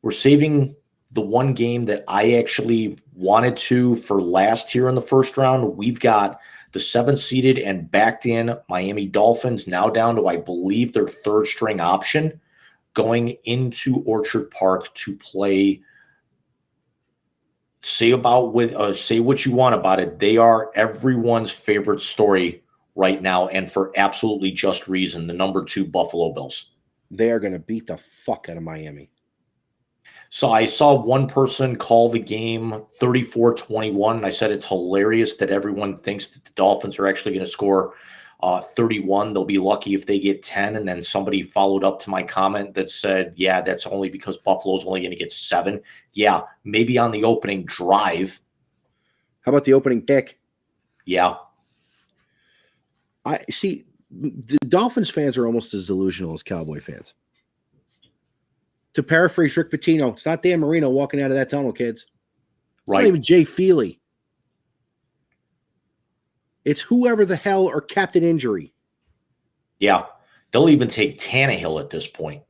We're saving the one game that I actually wanted to for last here in the first round. We've got the 7th-seeded and backed in Miami Dolphins now down to, I believe, their 3rd string option going into Orchard Park to play. Say what you want about it. They are everyone's favorite story right now, and for absolutely just reason, the number 2 Buffalo Bills. They are going to beat the fuck out of Miami. So I saw one person call the game 34-21, and I said it's hilarious that everyone thinks that the Dolphins are actually going to score 31. They'll be lucky if they get 10. And then somebody followed up to my comment that said, yeah, that's only because Buffalo's only going to get 7. Yeah, maybe on the opening drive. How about the opening kick? Yeah. I see. the Dolphins fans are almost as delusional as Cowboy fans. To paraphrase Rick Pitino, it's not Dan Marino walking out of that tunnel, kids. It's not even Jay Feely. It's whoever the hell or Captain Injury. Yeah. They'll even take Tannehill at this point.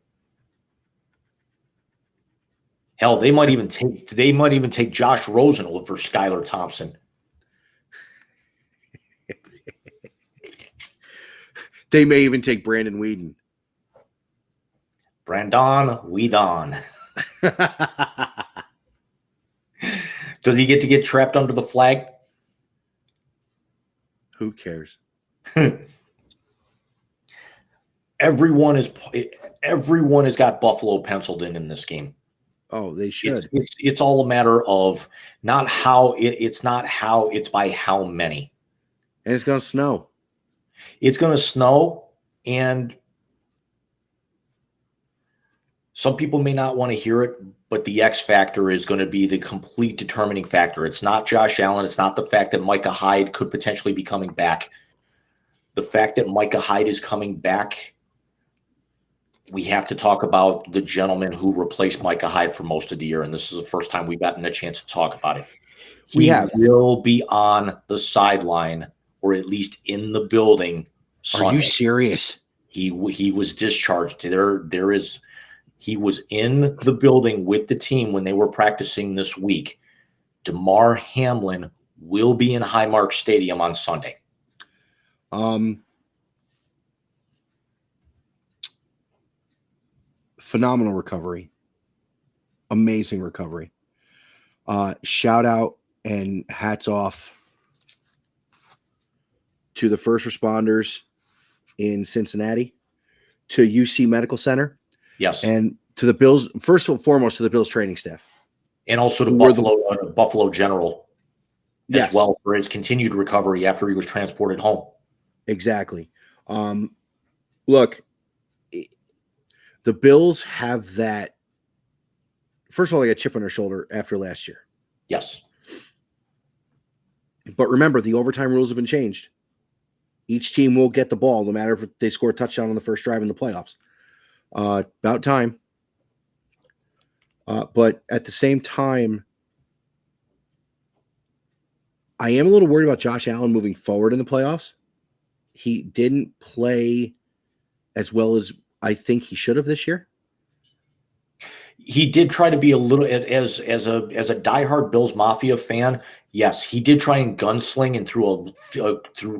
Hell, they might even take Josh Rosen over Skylar Thompson. They may even take Brandon Weeden. Brandon Weeden. Does he get to get trapped under the flag? Who cares? Everyone has got Buffalo penciled in this game. Oh, they should. It's all a matter of not how it's not how, it's by how many. And it's going to snow. It's going to snow, and some people may not want to hear it, but the X factor is going to be the complete determining factor. It's not Josh Allen. It's not the fact that Micah Hyde could potentially be coming back. The fact that Micah Hyde is coming back, we have to talk about the gentleman who replaced Micah Hyde for most of the year, and this is the first time we've gotten a chance to talk about it. He will be on the sideline, or at least in the building Sunday. Are you serious? He was discharged. He was in the building with the team when they were practicing this week. DeMar Hamlin will be in Highmark Stadium on Sunday. Phenomenal recovery. Amazing recovery. Shout out and hats off to the first responders in Cincinnati, to UC Medical Center. Yes. And to the Bills, first and foremost, to the Bills training staff. And also to Buffalo General as well for his continued recovery after he was transported home. Exactly. Look, the Bills have that. First of all, they got a chip on their shoulder after last year. Yes. But remember, the overtime rules have been changed. Each team will get the ball, no matter if they score a touchdown on the first drive in the playoffs. About time. But at the same time, I am a little worried about Josh Allen moving forward in the playoffs. He didn't play as well as I think he should have this year. He did try to be a little, as a diehard Bills Mafia fan. Yes, he did try and gunsling and threw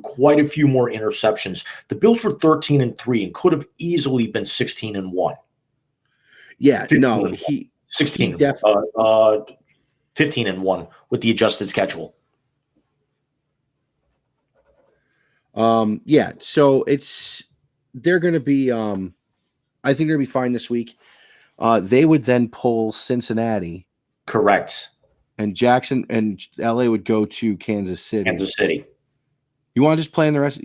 quite a few more interceptions. The Bills were 13-3 and could have easily been 16-1. Yeah, no, he 15-1 with the adjusted schedule. Yeah, so they're going to be. I think they're going to be fine this week. They would then pull Cincinnati. Correct. And Jackson and LA would go to Kansas City. Kansas City. You want to just play the rest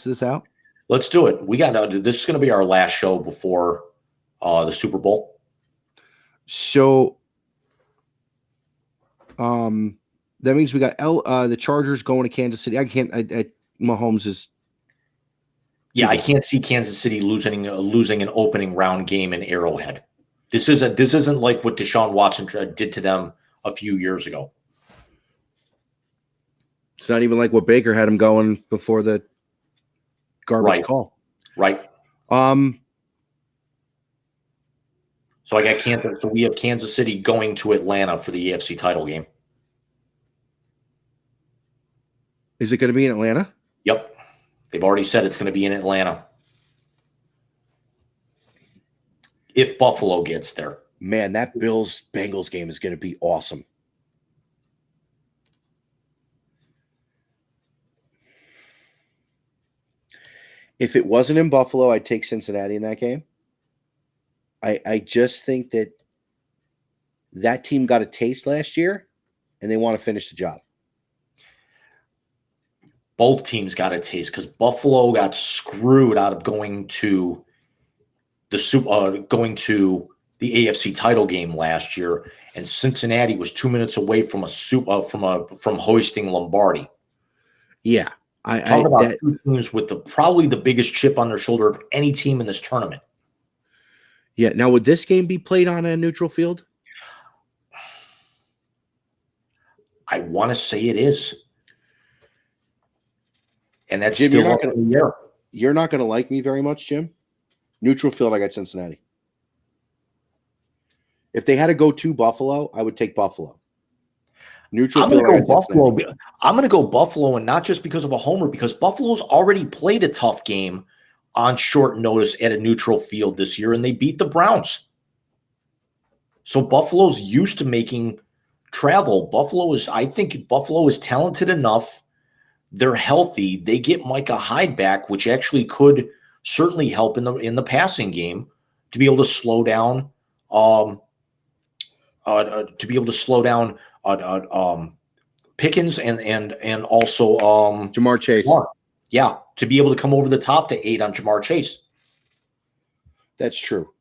of this out? Let's do it. We got this is going to be our last show before the Super Bowl. So that means we got the Chargers going to Kansas City. Mahomes is. Yeah, I can't see Kansas City losing an opening round game in Arrowhead. This isn't like what Deshaun Watson did to them a few years ago. It's not even like what Baker had him going before the garbage call. Right. So I got Kansas. So we have Kansas City going to Atlanta for the AFC title game. Is it going to be in Atlanta? Yep. They've already said it's going to be in Atlanta. If Buffalo gets there. Man, that Bills-Bengals game is going to be awesome. If it wasn't in Buffalo, I'd take Cincinnati in that game. I just think that team got a taste last year, and they want to finish the job. Both teams got a taste because Buffalo got screwed out of going to the AFC title game last year, and Cincinnati was 2 minutes away from from hoisting Lombardi. Yeah, Talking about two teams with probably the biggest chip on their shoulder of any team in this tournament. Yeah. Now, would this game be played on a neutral field? I want to say it is. And that's Jim, still up in the air. You're not going to like me very much, Jim. Neutral field, I got Cincinnati. If they had to go to Buffalo, I would take Buffalo. Neutral field, I'm going to go Buffalo, and not just because of a homer, because Buffalo's already played a tough game on short notice at a neutral field this year, and they beat the Browns. So Buffalo's used to making travel. I think Buffalo is talented enough. They're healthy. They get Micah Hyde back, which actually could certainly help in the passing game to be able to slow down Pickens and also Jamar Chase. Yeah, to be able to come over the top to 8 on Jamar Chase. That's true.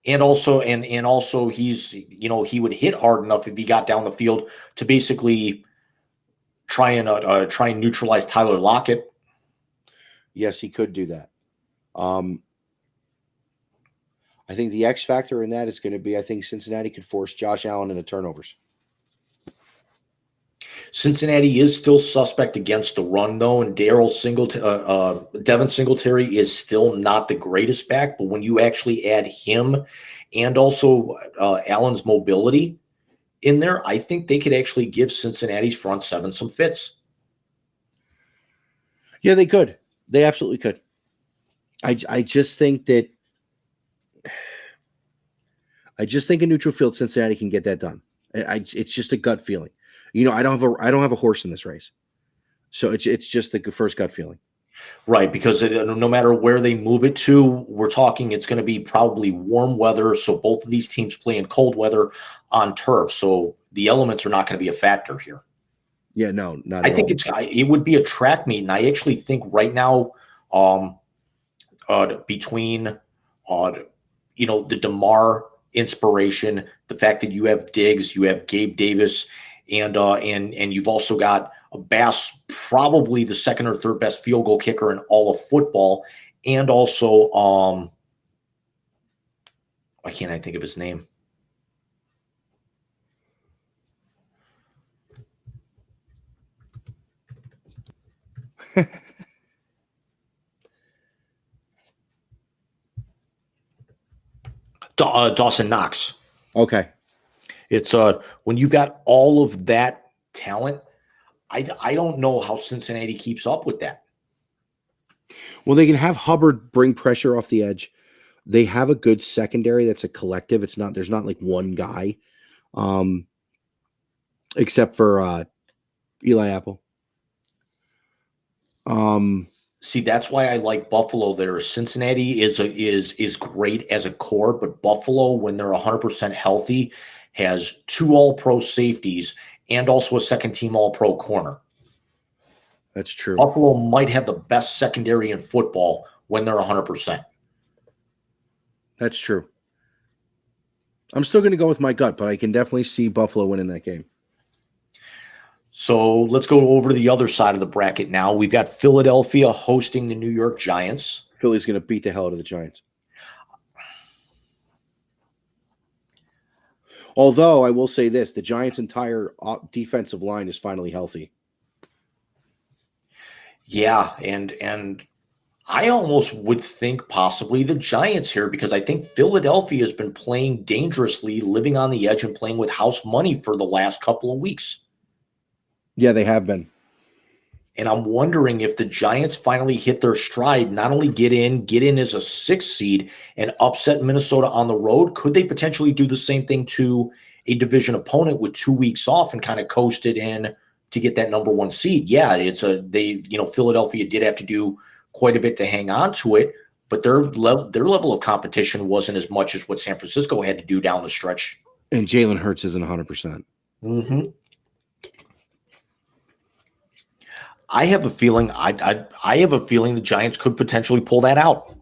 And also he's, he would hit hard enough if he got down the field to basically try and neutralize Tyler Lockett. Yes, he could do that. I think the X factor in that is going to be, I think Cincinnati could force Josh Allen into turnovers. Cincinnati is still suspect against the run, though, and Devin Singletary is still not the greatest back. But when you actually add him and also Allen's mobility in there, I think they could actually give Cincinnati's front seven some fits. Yeah, they could. They absolutely could. I just think that a neutral field Cincinnati can get that done. It's just a gut feeling. I don't have a horse in this race, so it's just the first gut feeling. Right, because no matter where they move it to, we're talking it's going to be probably warm weather. So both of these teams play in cold weather on turf, so the elements are not going to be a factor here. Yeah, no, not. I think it would be a track meet, and I actually think right now, between the DeMar inspiration, the fact that you have Diggs, you have Gabe Davis, and you've also got Bass, probably the second or third best field goal kicker in all of football, and also why can't I think of his name? Dawson Knox. Okay. It's when you've got all of that talent, I don't know how Cincinnati keeps up with that. Well, they can have Hubbard bring pressure off the edge. They have a good secondary that's a collective. There's not like one guy, except for Eli Apple. See, that's why I like Buffalo there. Cincinnati is great as a core, but Buffalo, when they're 100% healthy, has 2 all-pro safeties and also a second-team all-pro corner. That's true. Buffalo might have the best secondary in football when they're 100%. That's true. I'm still going to go with my gut, but I can definitely see Buffalo winning that game. So let's go over to the other side of the bracket now. We've got Philadelphia hosting the New York Giants. Philly's going to beat the hell out of the Giants. Although I will say this, the Giants' entire defensive line is finally healthy. Yeah, and I almost would think possibly the Giants here, because I think Philadelphia has been playing dangerously, living on the edge and playing with house money for the last couple of weeks. Yeah, they have been. And I'm wondering if the Giants finally hit their stride, not only get in as a 6th seed and upset Minnesota on the road, could they potentially do the same thing to a division opponent with 2 weeks off and kind of coast it in to get that number 1 seed? Yeah, Philadelphia did have to do quite a bit to hang on to it, but their level of competition wasn't as much as what San Francisco had to do down the stretch. And Jalen Hurts isn't 100%. Mm-hmm. I have a feeling the Giants could potentially pull that out.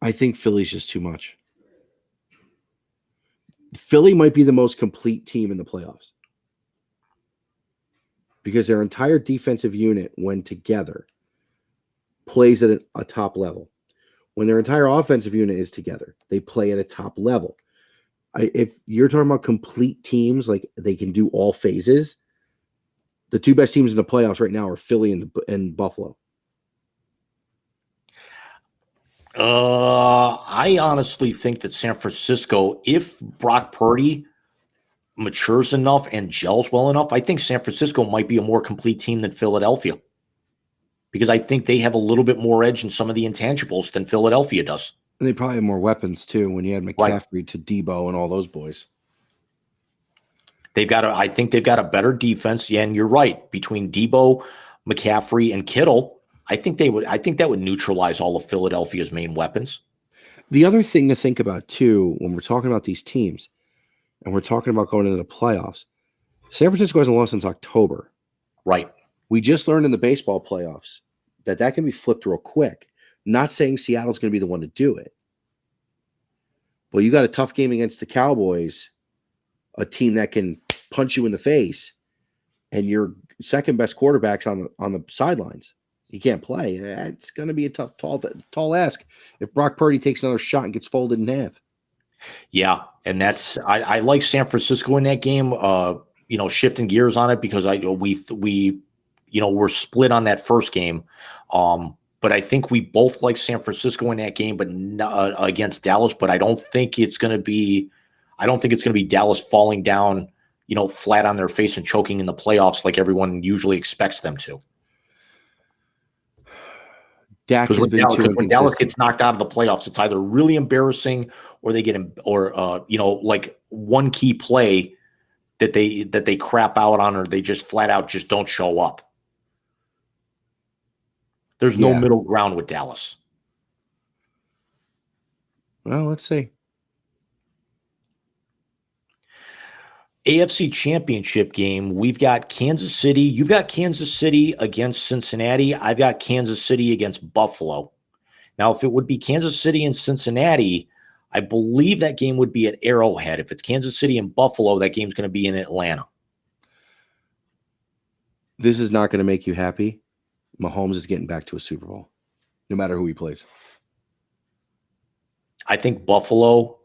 I think Philly's just too much. Philly might be the most complete team in the playoffs. because their entire defensive unit, when together, plays at a top level. When their entire offensive unit is together, they play at a top level. If you're talking about complete teams, like they can do all phases, the two best teams in the playoffs right now are Philly and Buffalo. I honestly think that San Francisco, if Brock Purdy matures enough and gels well enough, I think San Francisco might be a more complete team than Philadelphia, because I think they have a little bit more edge in some of the intangibles than Philadelphia does. And they probably have more weapons too when you add McCaffrey to Debo and all those boys. I think they've got a better defense. Yeah, and you're right. Between Debo, McCaffrey, and Kittle, I think that would neutralize all of Philadelphia's main weapons. The other thing to think about too, when we're talking about these teams and we're talking about going into the playoffs, San Francisco hasn't lost since October. Right. We just learned in the baseball playoffs that can be flipped real quick. Not saying Seattle's going to be the one to do it. But you got a tough game against the Cowboys, a team that can punch you in the face, and your second best quarterback's on the sidelines. He can't play. It's going to be a tough, tall ask if Brock Purdy takes another shot and gets folded in half. Yeah, and I like San Francisco in that game. Shifting gears on it, because we're split on that first game. But I think we both like San Francisco in that game, but against Dallas. But I don't think it's going to be Dallas falling down, flat on their face and choking in the playoffs like everyone usually expects them to. Because when Dallas gets knocked out of the playoffs, it's either really embarrassing or they get like one key play that they crap out on, or they just flat out just don't show up. There's no middle ground with Dallas. Well, let's see. AFC Championship game, we've got Kansas City. You've got Kansas City against Cincinnati. I've got Kansas City against Buffalo. Now, if it would be Kansas City and Cincinnati, I believe that game would be at Arrowhead. If it's Kansas City and Buffalo, that game's going to be in Atlanta. This is not going to make you happy. Mahomes is getting back to a Super Bowl, no matter who he plays. I think Buffalo,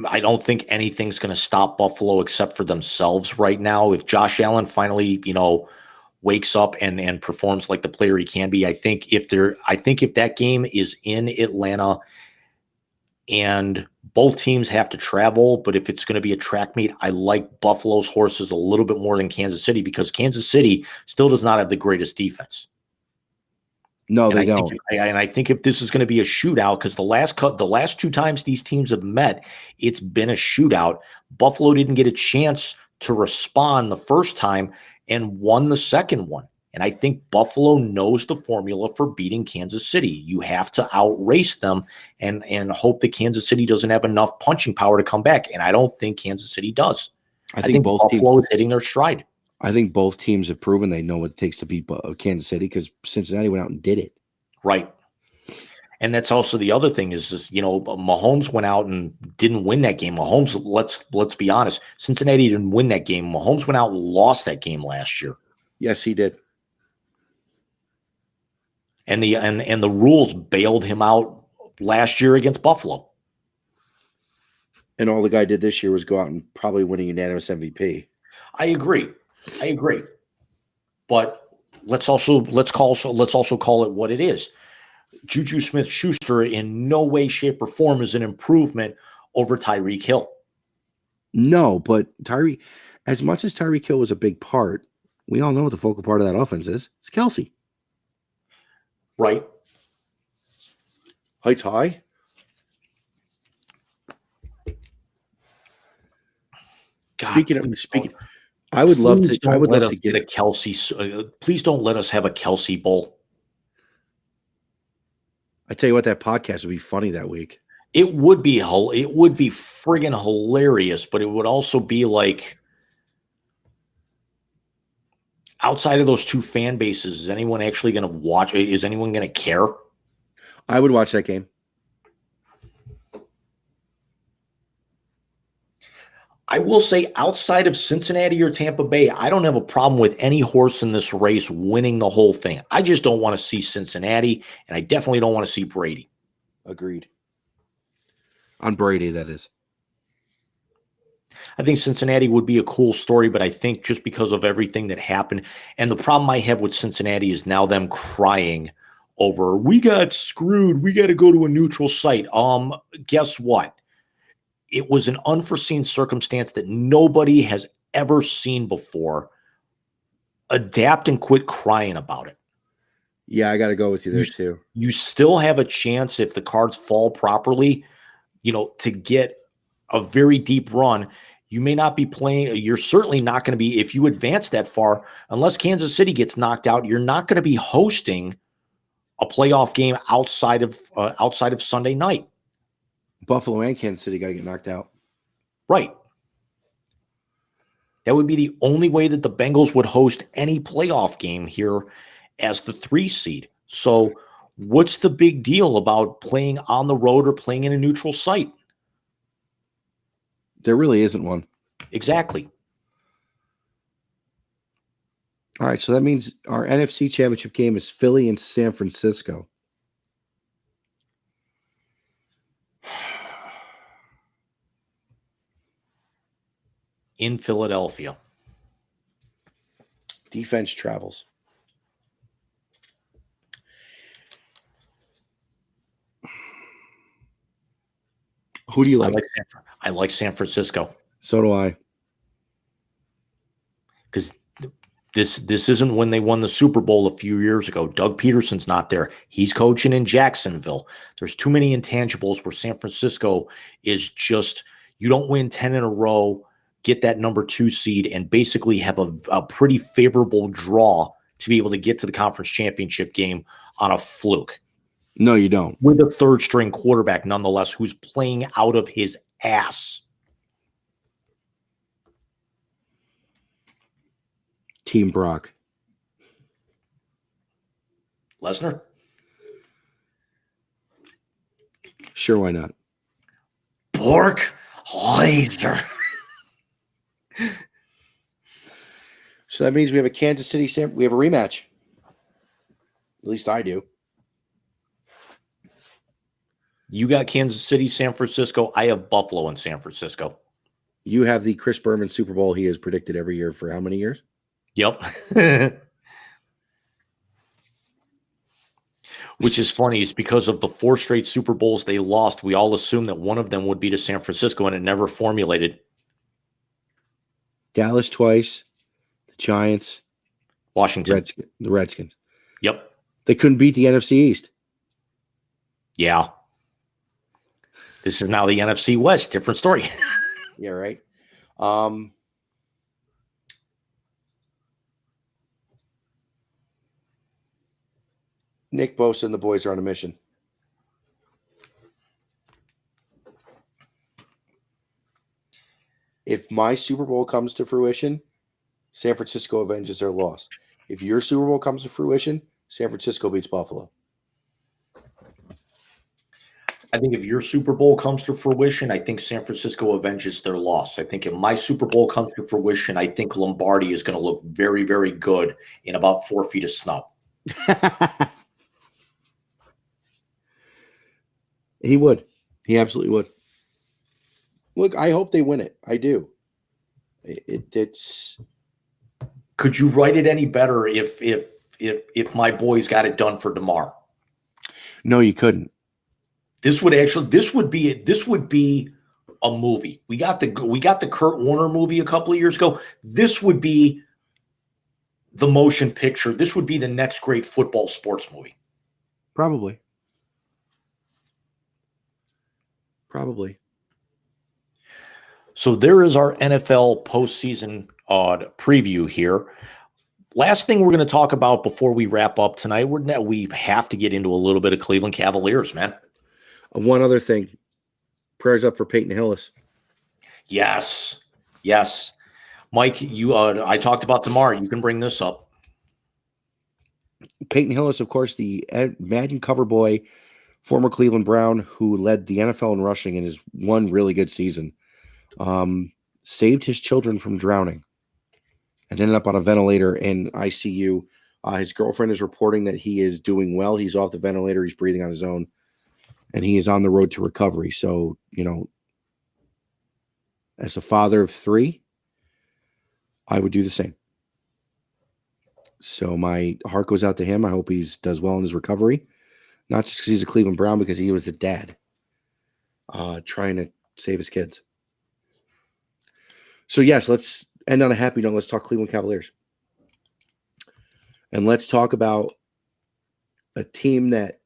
I don't think anything's going to stop Buffalo except for themselves right now. If Josh Allen finally, wakes up and performs like the player he can be, I think if that game is in Atlanta and both teams have to travel, but if it's going to be a track meet, I like Buffalo's horses a little bit more than Kansas City, because Kansas City still does not have the greatest defense. No, they don't. I think if this is going to be a shootout, because the last two times these teams have met, it's been a shootout. Buffalo didn't get a chance to respond the first time and won the second one. And I think Buffalo knows the formula for beating Kansas City. You have to outrace them and hope that Kansas City doesn't have enough punching power to come back. And I don't think Kansas City does. I think Buffalo is hitting their stride. I think both teams have proven they know what it takes to beat Kansas City, because Cincinnati went out and did it. Right. And that's also the other thing is Mahomes went out and didn't win that game. Mahomes, let's be honest, Cincinnati didn't win that game. Mahomes went out and lost that game last year. Yes, he did. And the rules bailed him out last year against Buffalo. And all the guy did this year was go out and probably win a unanimous MVP. I agree. But let's also call it what it is. Juju Smith-Schuster in no way, shape, or form is an improvement over Tyreek Hill. No, but as much as Tyreek Hill was a big part, we all know what the focal part of that offense is. It's Kelsey. Right. Heights high. God, speaking, I would love to get a Kelsey. Please don't let us have a Kelsey Bowl. I tell you what, that podcast would be funny that week. It would be friggin' hilarious, but it would also be like, outside of those two fan bases, is anyone actually going to watch? Is anyone going to care? I would watch that game. I will say outside of Cincinnati or Tampa Bay, I don't have a problem with any horse in this race winning the whole thing. I just don't want to see Cincinnati, and I definitely don't want to see Brady. Agreed. On Brady, that is. I think Cincinnati would be a cool story, but I think just because of everything that happened, and the problem I have with Cincinnati is now them crying over, we got screwed, we got to go to a neutral site. Guess what? It was an unforeseen circumstance that nobody has ever seen before. Adapt and quit crying about it. Yeah, I got to go with you there too. You still have a chance if the cards fall properly, to get a very deep run. You may not be playing. You're certainly not going to be, if you advance that far, unless Kansas City gets knocked out, you're not going to be hosting a playoff game outside of Sunday night. Buffalo and Kansas City got to get knocked out. Right. That would be the only way that the Bengals would host any playoff game here as the 3 seed. So what's the big deal about playing on the road or playing in a neutral site? There really isn't one. Exactly. All right, so that means our NFC Championship game is Philly and San Francisco. In Philadelphia. Defense travels. Who do you like? I like San Francisco. So do I. Because this isn't when they won the Super Bowl a few years ago. Doug Peterson's not there. He's coaching in Jacksonville. There's too many intangibles where San Francisco is just, you don't win 10 in a row, get that number 2 seed, and basically have a pretty favorable draw to be able to get to the conference championship game on a fluke. No, you don't. With a 3rd-string quarterback, nonetheless, who's playing out of his ass. Team Brock. Lesnar? Sure, why not? Bork Laser. So that means we have a Kansas City, we have a rematch. At least I do. You got Kansas City, San Francisco. I have Buffalo and San Francisco. You have the Chris Berman Super Bowl he has predicted every year for how many years? Yep. Which is funny. It's because of the 4 straight Super Bowls they lost. We all assumed that one of them would be to San Francisco, and it never formulated. Dallas twice, the Giants, Washington. The Redskins. Yep. They couldn't beat the NFC East. Yeah. This is now the NFC West. Different story. Yeah, right. Nick Bosa and the boys are on a mission. If my Super Bowl comes to fruition, San Francisco avenges their loss. If your Super Bowl comes to fruition, San Francisco beats Buffalo. I think if your Super Bowl comes to fruition, I think San Francisco avenges their loss. I think if my Super Bowl comes to fruition, I think Lombardi is going to look very, very good in about 4 feet of snow. He would. He absolutely would. Look, I hope they win it. I do. It's. Could you write it any better if my boys got it done for DeMar? No, you couldn't. This would be a movie. We got the Kurt Warner movie a couple of years ago. This would be the motion picture. This would be the next great football sports movie. Probably. So there is our NFL postseason preview here. Last thing we're going to talk about before we wrap up tonight, we have to get into a little bit of Cleveland Cavaliers, man. One other thing. Prayers up for Peyton Hillis. Yes. Mike, I talked about tomorrow. You can bring this up. Peyton Hillis, of course, the Madden cover boy, former Cleveland Brown, who led the NFL in rushing in his one really good season. saved his children from drowning and ended up on a ventilator in ICU. His girlfriend is reporting that he is doing well. He's off the ventilator. He's breathing on his own, and he is on the road to recovery. So, as a father of 3, I would do the same. So my heart goes out to him. I hope he does well in his recovery, not just because he's a Cleveland Brown, because he was a dad trying to save his kids. So, yes, let's end on a happy note. Let's talk Cleveland Cavaliers. And let's talk about a team that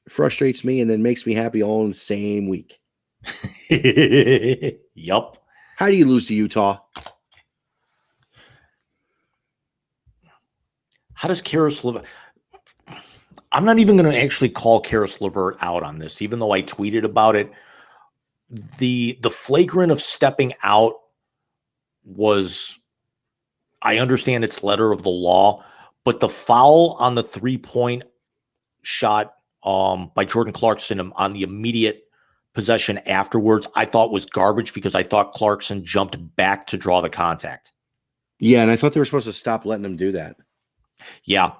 frustrates me and then makes me happy all in the same week. Yup. How do you lose to Utah? How does Karis LeVert? I'm not even going to actually call Karis LeVert out on this, even though I tweeted about it. The flagrant of stepping out was, I understand it's letter of the law, but the foul on the 3-point shot by Jordan Clarkson on the immediate possession afterwards, I thought was garbage because I thought Clarkson jumped back to draw the contact. Yeah, and I thought they were supposed to stop letting him do that. Yeah.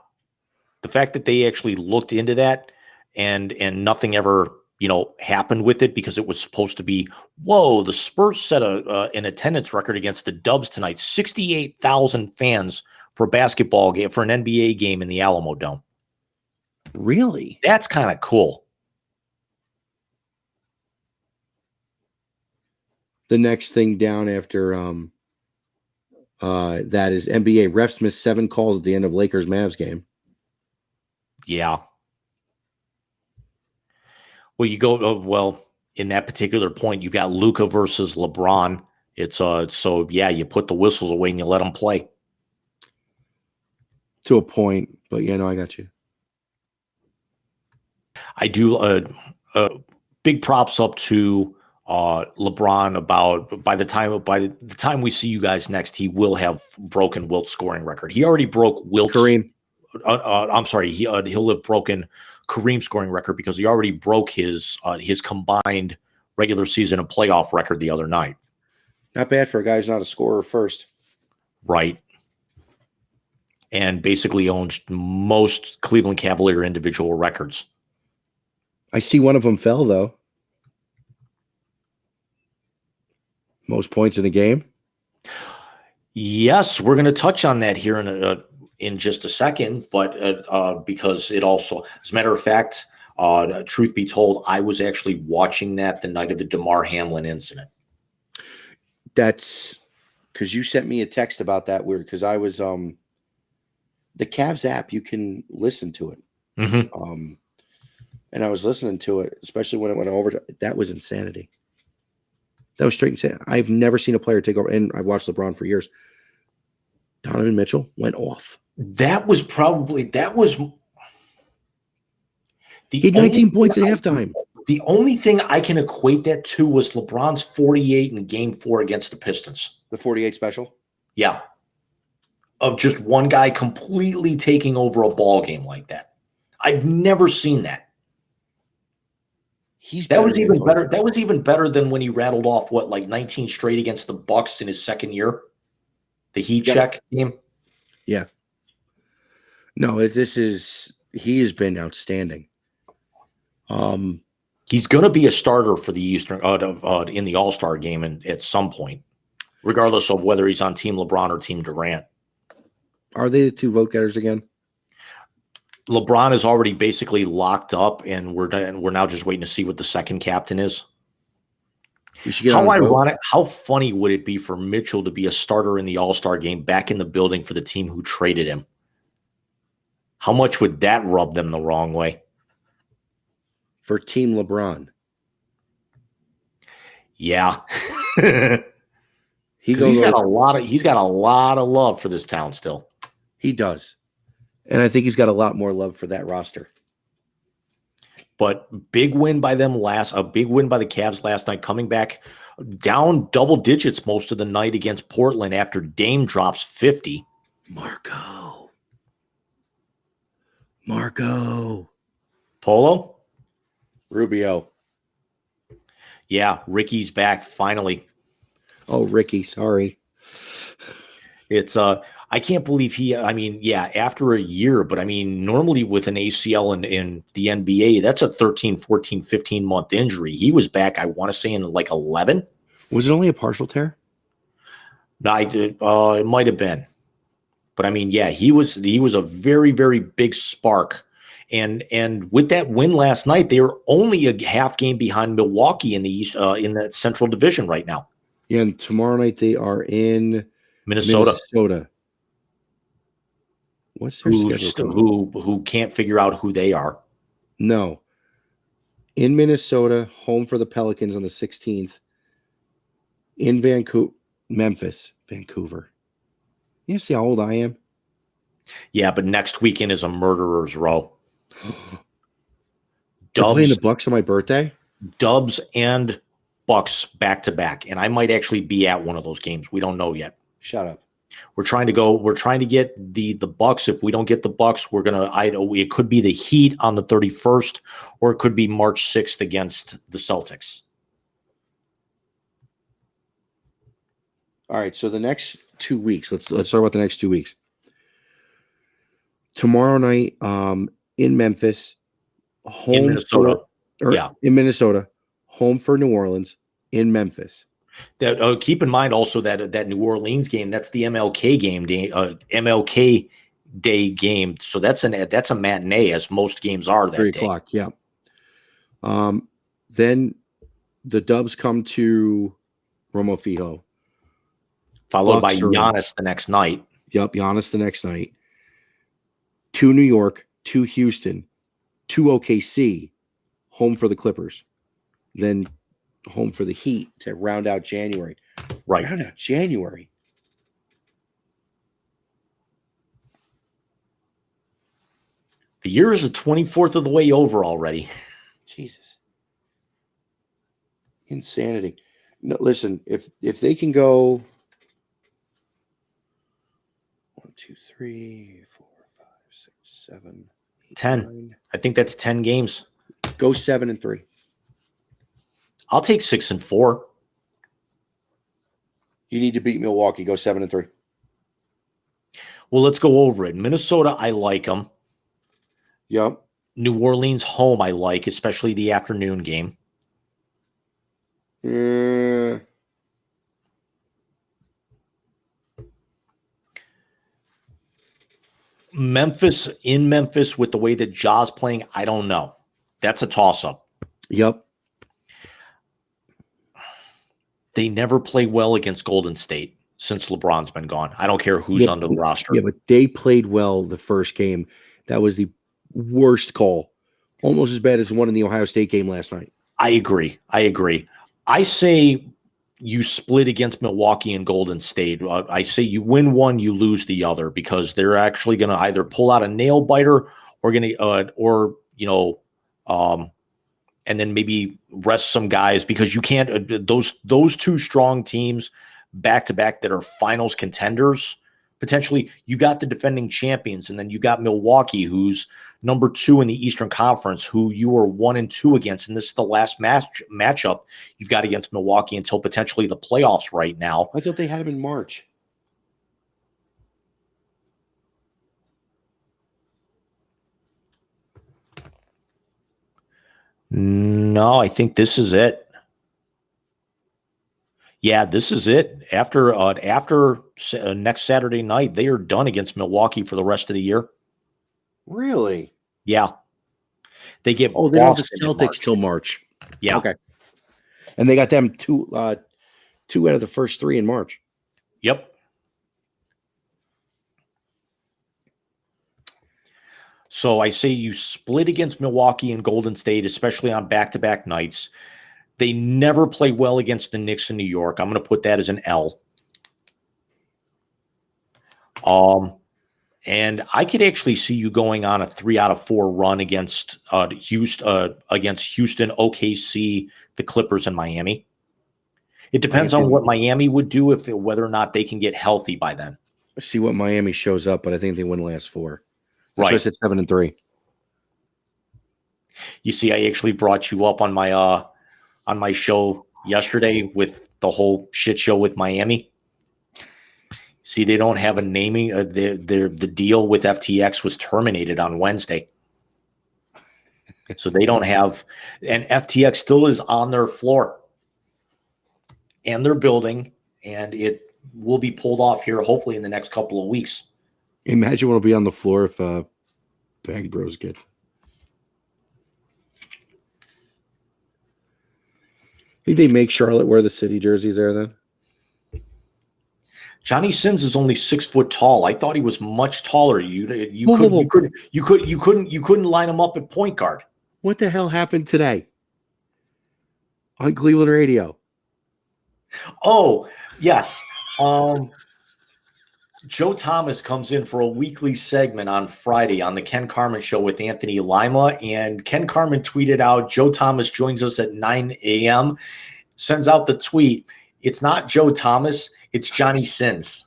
The fact that they actually looked into that and nothing ever, happened with it because it was supposed to be, whoa, the Spurs set an attendance record against the Dubs tonight. 68,000 fans for a basketball game, for an NBA game in the Alamo Dome. Really? That's kind of cool. The next thing down after that is NBA refs missed 7 calls at the end of Lakers-Mavs game. Yeah. Well, in that particular point, you've got Luka versus LeBron. It's so yeah, you put the whistles away and you let them play. To a point, but I got you. I do big props up to LeBron. About by the time we see you guys next, he will have broken Wilt's scoring record. He already broke Wilt's. Kareem. I'm sorry. He'll have broken Kareem's scoring record because he already broke his combined regular season and playoff record the other night. Not bad for a guy who's not a scorer first. Right. And basically owns most Cleveland Cavalier individual records. I see one of them fell, though. Most points in a game. Yes, we're going to touch on that here in just a second, but because it also, as a matter of fact, truth be told, I was actually watching that the night of the DeMar Hamlin incident. That's because you sent me a text about that weird, because I was the Cavs app, you can listen to it. Mm-hmm. And I was listening to it, especially when it went over. That was insanity. That was straight insanity. I've never seen a player take over, and I've watched LeBron for years. Donovan Mitchell went off. He had 19 points at halftime. The only thing I can equate that to was LeBron's 48 in Game 4 against the Pistons. The 48 special? Yeah. Of just one guy completely taking over a ball game like that. I've never seen that. That was even better. That was even better than when he rattled off 19 straight against the Bucks in his second year. The heat check game. Yeah. No, he has been outstanding. He's going to be a starter for the Eastern in the All-Star game at some point, regardless of whether he's on Team LeBron or Team Durant. Are they the 2 vote getters again? LeBron is already basically locked up, and we're now just waiting to see what the second captain is. How ironic! How funny would it be for Mitchell to be a starter in the All-Star game back in the building for the team who traded him? How much would that rub them the wrong way? For Team LeBron. Yeah. He's got a lot of love for this town still. He does. And I think he's got a lot more love for that roster. But big win by the Cavs last night, coming back down double digits most of the night against Portland after Dame drops 50. Marco. Polo? Rubio. Yeah, Ricky's back finally. Oh, Ricky, sorry. It's I can't believe I mean, yeah, after a year, but I mean, normally with an ACL in the NBA, that's a 13, 14, 15-month injury. He was back, I want to say, in like 11. Was it only a partial tear? No, it might have been. But I mean, yeah, he was a very, very big spark. And with that win last night, they were only a half game behind Milwaukee in the East, in that Central Division right now. Yeah, and tomorrow night they are in Minnesota. What's their schedule? Who can't figure out who they are. No. In Minnesota, home for the Pelicans on the 16th. In Vancouver. You see how old I am? Yeah, but next weekend is a murderer's row. They're playing the Bucks on my birthday? Dubs and Bucks back to back. And I might actually be at one of those games. We don't know yet. Shut up. We're trying to get the Bucks. If we don't get the Bucks, we're gonna it could be the Heat on the 31st, or it could be March 6th against the Celtics. All right, so the next 2 weeks. Let's talk about the next 2 weeks. Tomorrow night, in Memphis, home in Minnesota. In Minnesota, home for New Orleans, in Memphis. That keep in mind also that New Orleans game, that's the MLK game, MLK Day game. So that's a matinee, as most games are that 3 day. o'clock. Yeah. Then the Dubs come to Romo Fijo, followed by Giannis the next night. Yep, Giannis the next night. To New York, to Houston, to OKC, home for the Clippers. Then home for the Heat to round out January. Right. Round out January. The year is the 24th of the way over already. Jesus. Insanity. No, listen, if they can go 1, 2, 3, 4, 5, 6, 7, 8, 10. 9. I think that's 10 games. Go 7-3. I'll take 6-4. You need to beat Milwaukee. Go 7-3. Well, let's go over it. Minnesota, I like them. Yep. New Orleans home, I like, especially the afternoon game. Memphis, in Memphis, with the way that Ja's playing, I don't know. That's a toss-up. Yep. They never play well against Golden State since LeBron's been gone. I don't care who's on the roster. Yeah, but they played well the first game. That was the worst call. Almost as bad as the one in the Ohio State game last night. I agree. I say you split against Milwaukee and Golden State. I say you win one, you lose the other, because they're actually going to either pull out a nail biter and then maybe rest some guys, because you can't those two strong teams back to back that are finals contenders. Potentially, you got the defending champions, and then you got Milwaukee, who's number 2 in the Eastern Conference, who you are 1-2 against, and this is the last matchup you've got against Milwaukee until potentially the playoffs right now. I thought they had him in March. No, I think this is it. Yeah, this is it. After next Saturday night, they are done against Milwaukee for the rest of the year. Really? Yeah. They get they don't have the Celtics till March. Yeah. Okay. And they got them two out of the first 3 in March. Yep. So I say you split against Milwaukee and Golden State, especially on back-to-back nights. They never play well against the Knicks in New York. I'm going to put that as an L. And I could actually see you going on a 3 out of 4 run against Houston, OKC, the Clippers, and Miami. It depends on what Miami would do, whether or not they can get healthy by then. See what Miami shows up, but I think they win last 4. That's right. why I said 7-3. You see, I actually brought you up on my show yesterday with the whole shit show with Miami. See, they don't have a naming. The deal with FTX was terminated on Wednesday. So they don't have, and FTX still is on their floor and their building, and it will be pulled off here hopefully in the next couple of weeks. Imagine what'll be on the floor if Bang Bros gets. Think they make Charlotte wear the city jerseys there then? Johnny Sins is only 6 foot tall. I thought he was much taller. You couldn't line him up at point guard. What the hell happened today on Cleveland radio? Oh, yes. Joe Thomas comes in for a weekly segment on Friday on the Ken Carman Show with Anthony Lima, and Ken Carman tweeted out, Joe Thomas joins us at 9 a.m., sends out the tweet, it's not Joe Thomas, it's Johnny Sins.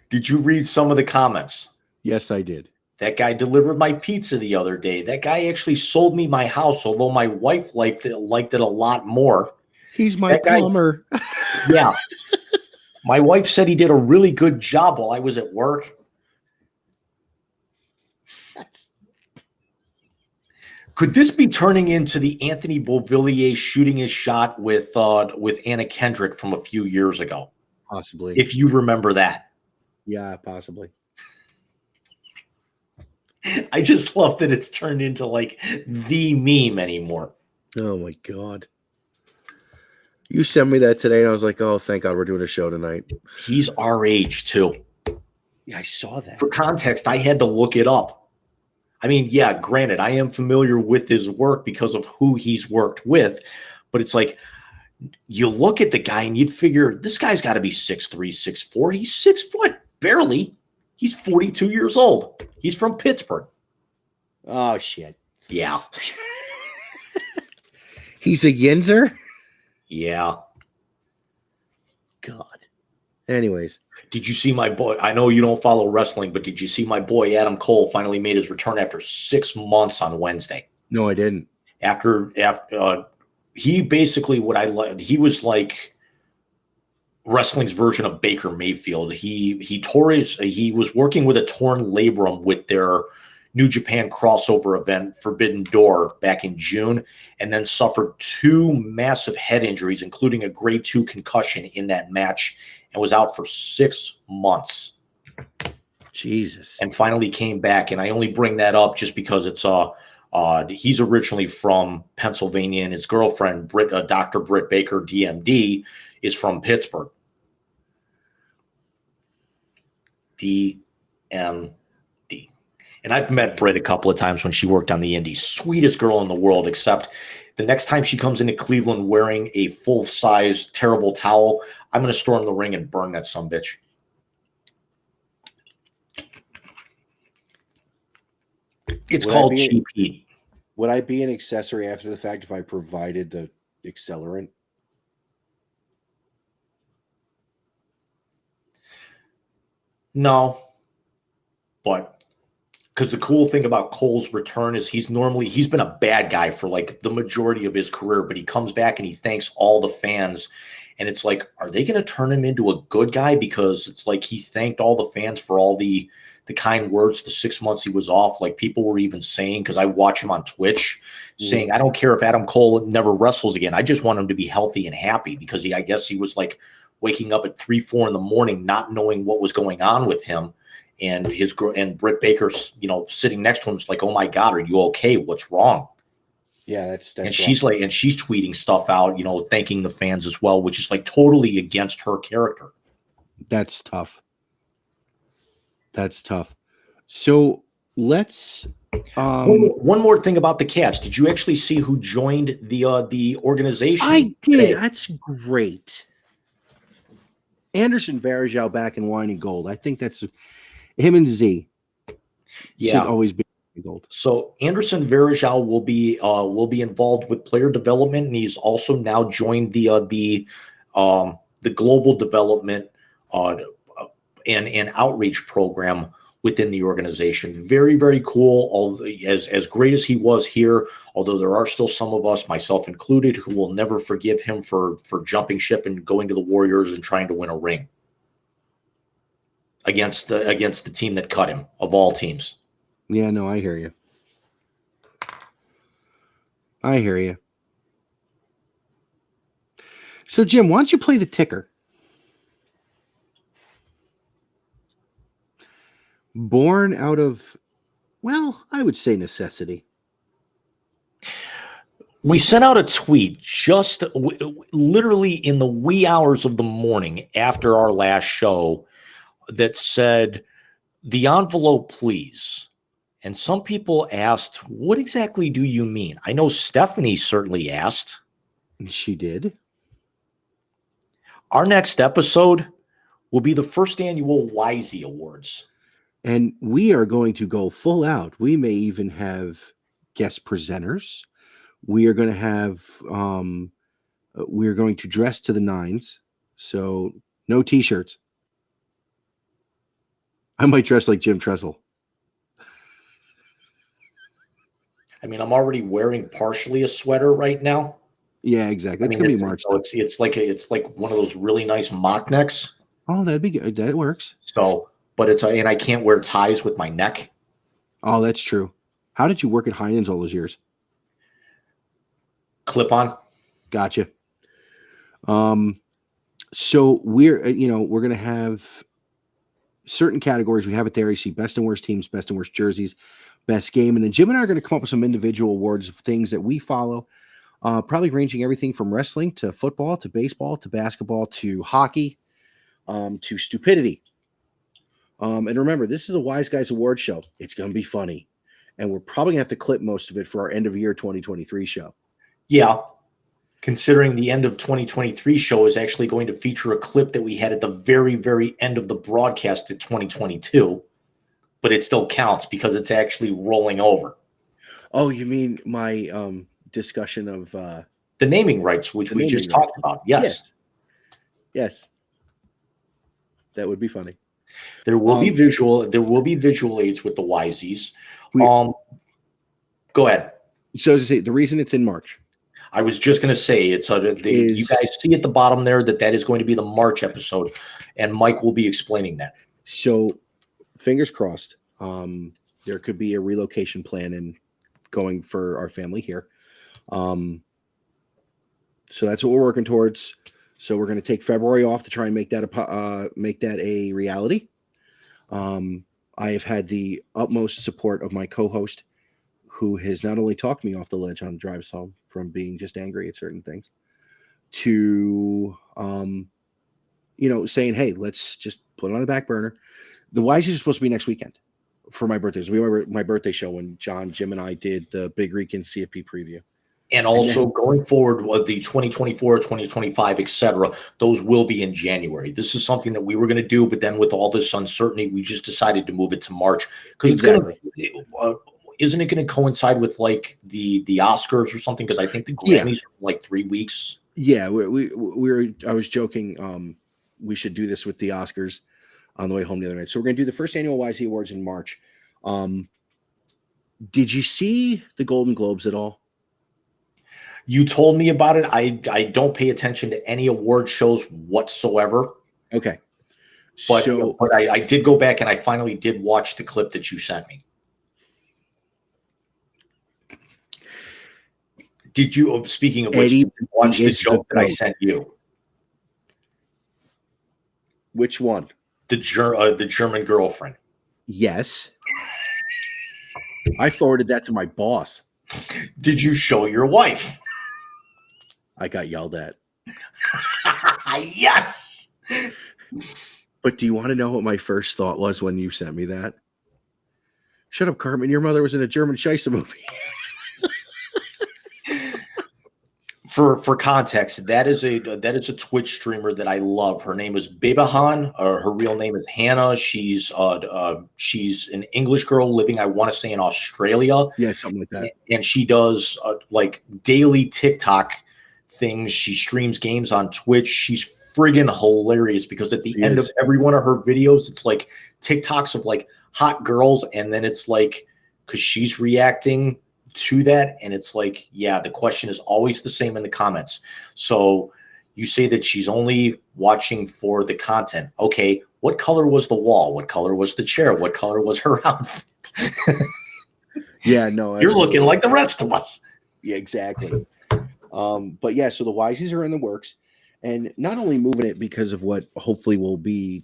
Did you read some of the comments? Yes, I did. That guy delivered my pizza the other day. That guy actually sold me my house, although my wife liked it a lot more. He's my plumber. Yeah. My wife said he did a really good job while I was at work. Could this be turning into the Anthony Beauvillier shooting his shot with Anna Kendrick from a few years ago? Possibly. If you remember that. Yeah, possibly. I just love that it's turned into like the meme anymore. Oh my God. You sent me that today and I was like, oh, thank God we're doing a show tonight. He's our age too. Yeah, I saw that. For context, I had to look it up. I mean, yeah, granted, I am familiar with his work because of who he's worked with, but it's like you look at the guy and you'd figure this guy's got to be 6'3", 6'4". He's 6 foot, barely. He's 42 years old. He's from Pittsburgh. Oh, shit. Yeah. He's a Yinzer? Yeah. God. Anyways. Did you see my boy? I know you don't follow wrestling, but did you see my boy Adam Cole finally made his return after 6 months on Wednesday? No, I didn't. After he basically he was like wrestling's version of Baker Mayfield. He was working with a torn labrum with their New Japan crossover event, Forbidden Door, back in June, and then suffered 2 massive head injuries, including a grade 2 concussion in that match, and was out for 6 months. Jesus. And finally came back. And I only bring that up just because it's he's originally from Pennsylvania, and his girlfriend, Dr. Britt Baker, DMD, is from Pittsburgh. DMD. And I've met Britt a couple of times when she worked on the Indies. Sweetest girl in the world, except the next time she comes into Cleveland wearing a full-size terrible towel, I'm going to storm the ring and burn that sumbitch. It's called cheap heat. Would I be an accessory after the fact if I provided the accelerant? No. But because the cool thing about Cole's return is he's been a bad guy for like the majority of his career, but he comes back and he thanks all the fans. And it's like, are they going to turn him into a good guy? Because it's like he thanked all the fans for all the kind words the 6 months he was off. Like people were even saying, because I watch him on Twitch, saying, I don't care if Adam Cole never wrestles again. I just want him to be healthy and happy, because I guess he was like waking up at 3, 4 in the morning, not knowing what was going on with him. And Britt Baker's, sitting next to him is like, oh my God, are you okay? What's wrong? Yeah, that's and she's wrong. And she's tweeting stuff out, thanking the fans as well, which is like totally against her character. That's tough. That's tough. So let's one more thing about the Cavs. Did you actually see who joined the organization? I did. Today? That's great. Anderson Varejao back in wine and gold. I think that's him and Z. Yeah, should always be gold. So Anderson Varejao will be involved with player development, and he's also now joined the global development and outreach program within the organization. Very, very cool. As great as he was here, although there are still some of us, myself included, who will never forgive him for jumping ship and going to the Warriors and trying to win a ring against the team that cut him, of all teams. Yeah, no, I hear you. I hear you. So, Jim, why don't you play the ticker? Born out of, well, I would say necessity. We sent out a tweet just literally in the wee hours of the morning after our last show that said, "The envelope, please." And some people asked, "What exactly do you mean?" I know Stephanie certainly asked. She did. Our next episode will be the first annual Wisey Awards. And we are going to go full out. We may even have guest presenters. We are going to have, we are going to dress to the nines. So no t-shirts. I might dress like Jim Tressel. I mean, I'm already wearing partially a sweater right now. Yeah, exactly. It's going to be March. So it's like one of those really nice mock necks. Oh, that'd be good. That works. So, but and I can't wear ties with my neck. Oh, that's true. How did you work at Heinen's all those years? Clip on. Gotcha. So we're going to have certain categories. We have it there. You see best and worst teams, best and worst jerseys, best game. And then Jim and I are going to come up with some individual awards of things that we follow, probably ranging everything from wrestling to football to baseball to basketball to hockey to stupidity. And remember, this is a Wise Guys Award show. It's going to be funny. And we're probably going to have to clip most of it for our end of year 2023 show. Yeah. Considering the end of 2023 show is actually going to feature a clip that we had at the very, very end of the broadcast at 2022, but it still counts because it's actually rolling over. Oh, you mean my discussion of the naming rights, which we just talked about? Yes. Yes. That would be funny. There will be visual aids with the Wisey's. Go ahead. So as I say, the reason it's in March. I was just going to say you guys see at the bottom there that is going to be the March episode, and Mike will be explaining that. So, fingers crossed. There could be a relocation plan in going for our family here. So that's what we're working towards. So we're going to take February off to try and make that a reality. I have had the utmost support of my co-host, who has not only talked me off the ledge on drives home from being just angry at certain things, to saying, hey, let's just put it on the back burner. The Wise is supposed to be next weekend for my birthday. So we remember my birthday show when Jim and I did the big Rican CFP preview. And also going forward, the 2024, 2025, et cetera, those will be in January. This is something that we were going to do, but then with all this uncertainty, we just decided to move it to March because isn't it going to coincide with like the Oscars or something? Because I think the Grammys are like 3 weeks. Yeah, I was joking. We should do this with the Oscars on the way home the other night. So we're going to do the first annual YC Awards in March. Did you see the Golden Globes at all? You told me about it. I don't pay attention to any award shows whatsoever. Okay. But I did go back and I finally did watch the clip that you sent me. Did you, speaking of which, did you watch the joke that I sent you? Which one? The German girlfriend. Yes. I forwarded that to my boss. Did you show your wife? I got yelled at. Yes. But do you want to know what my first thought was when you sent me that? Shut up, Cartman. Your mother was in a German Scheisse movie. For context, that is a Twitch streamer that I love. Her name is Bebahan. Her real name is Hannah. She's an English girl living, I want to say, in Australia. Yeah, something like that. And she does like daily TikTok things. She streams games on Twitch. She's friggin' hilarious because at the end of every one of her videos, it's like TikToks of like hot girls, and then it's like, because she's reacting to that, and it's like, yeah, the question is always the same in the comments. So you say that she's only watching for the content. Okay, what color was the wall? What color was the chair? What color was her outfit? Yeah, no, You're absolutely. looking like the rest of us. Yeah, exactly. But yeah, so the Wiseies are in the works, and not only moving it because of what hopefully will be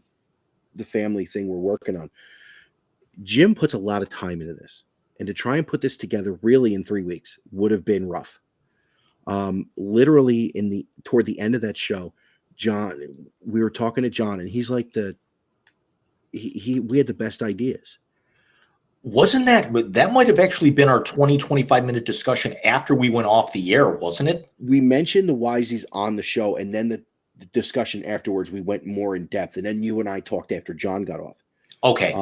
the family thing we're working on. Jim puts a lot of time into this, and to try and put this together really in 3 weeks would have been rough. Literally toward the end of that show, we were talking to John, and he's like we had the best ideas. Wasn't that might have actually been our 25-minute discussion after we went off the air, wasn't it? We mentioned the Wiseies on the show, and then the discussion afterwards, we went more in depth, and then you and I talked after John got off. Okay.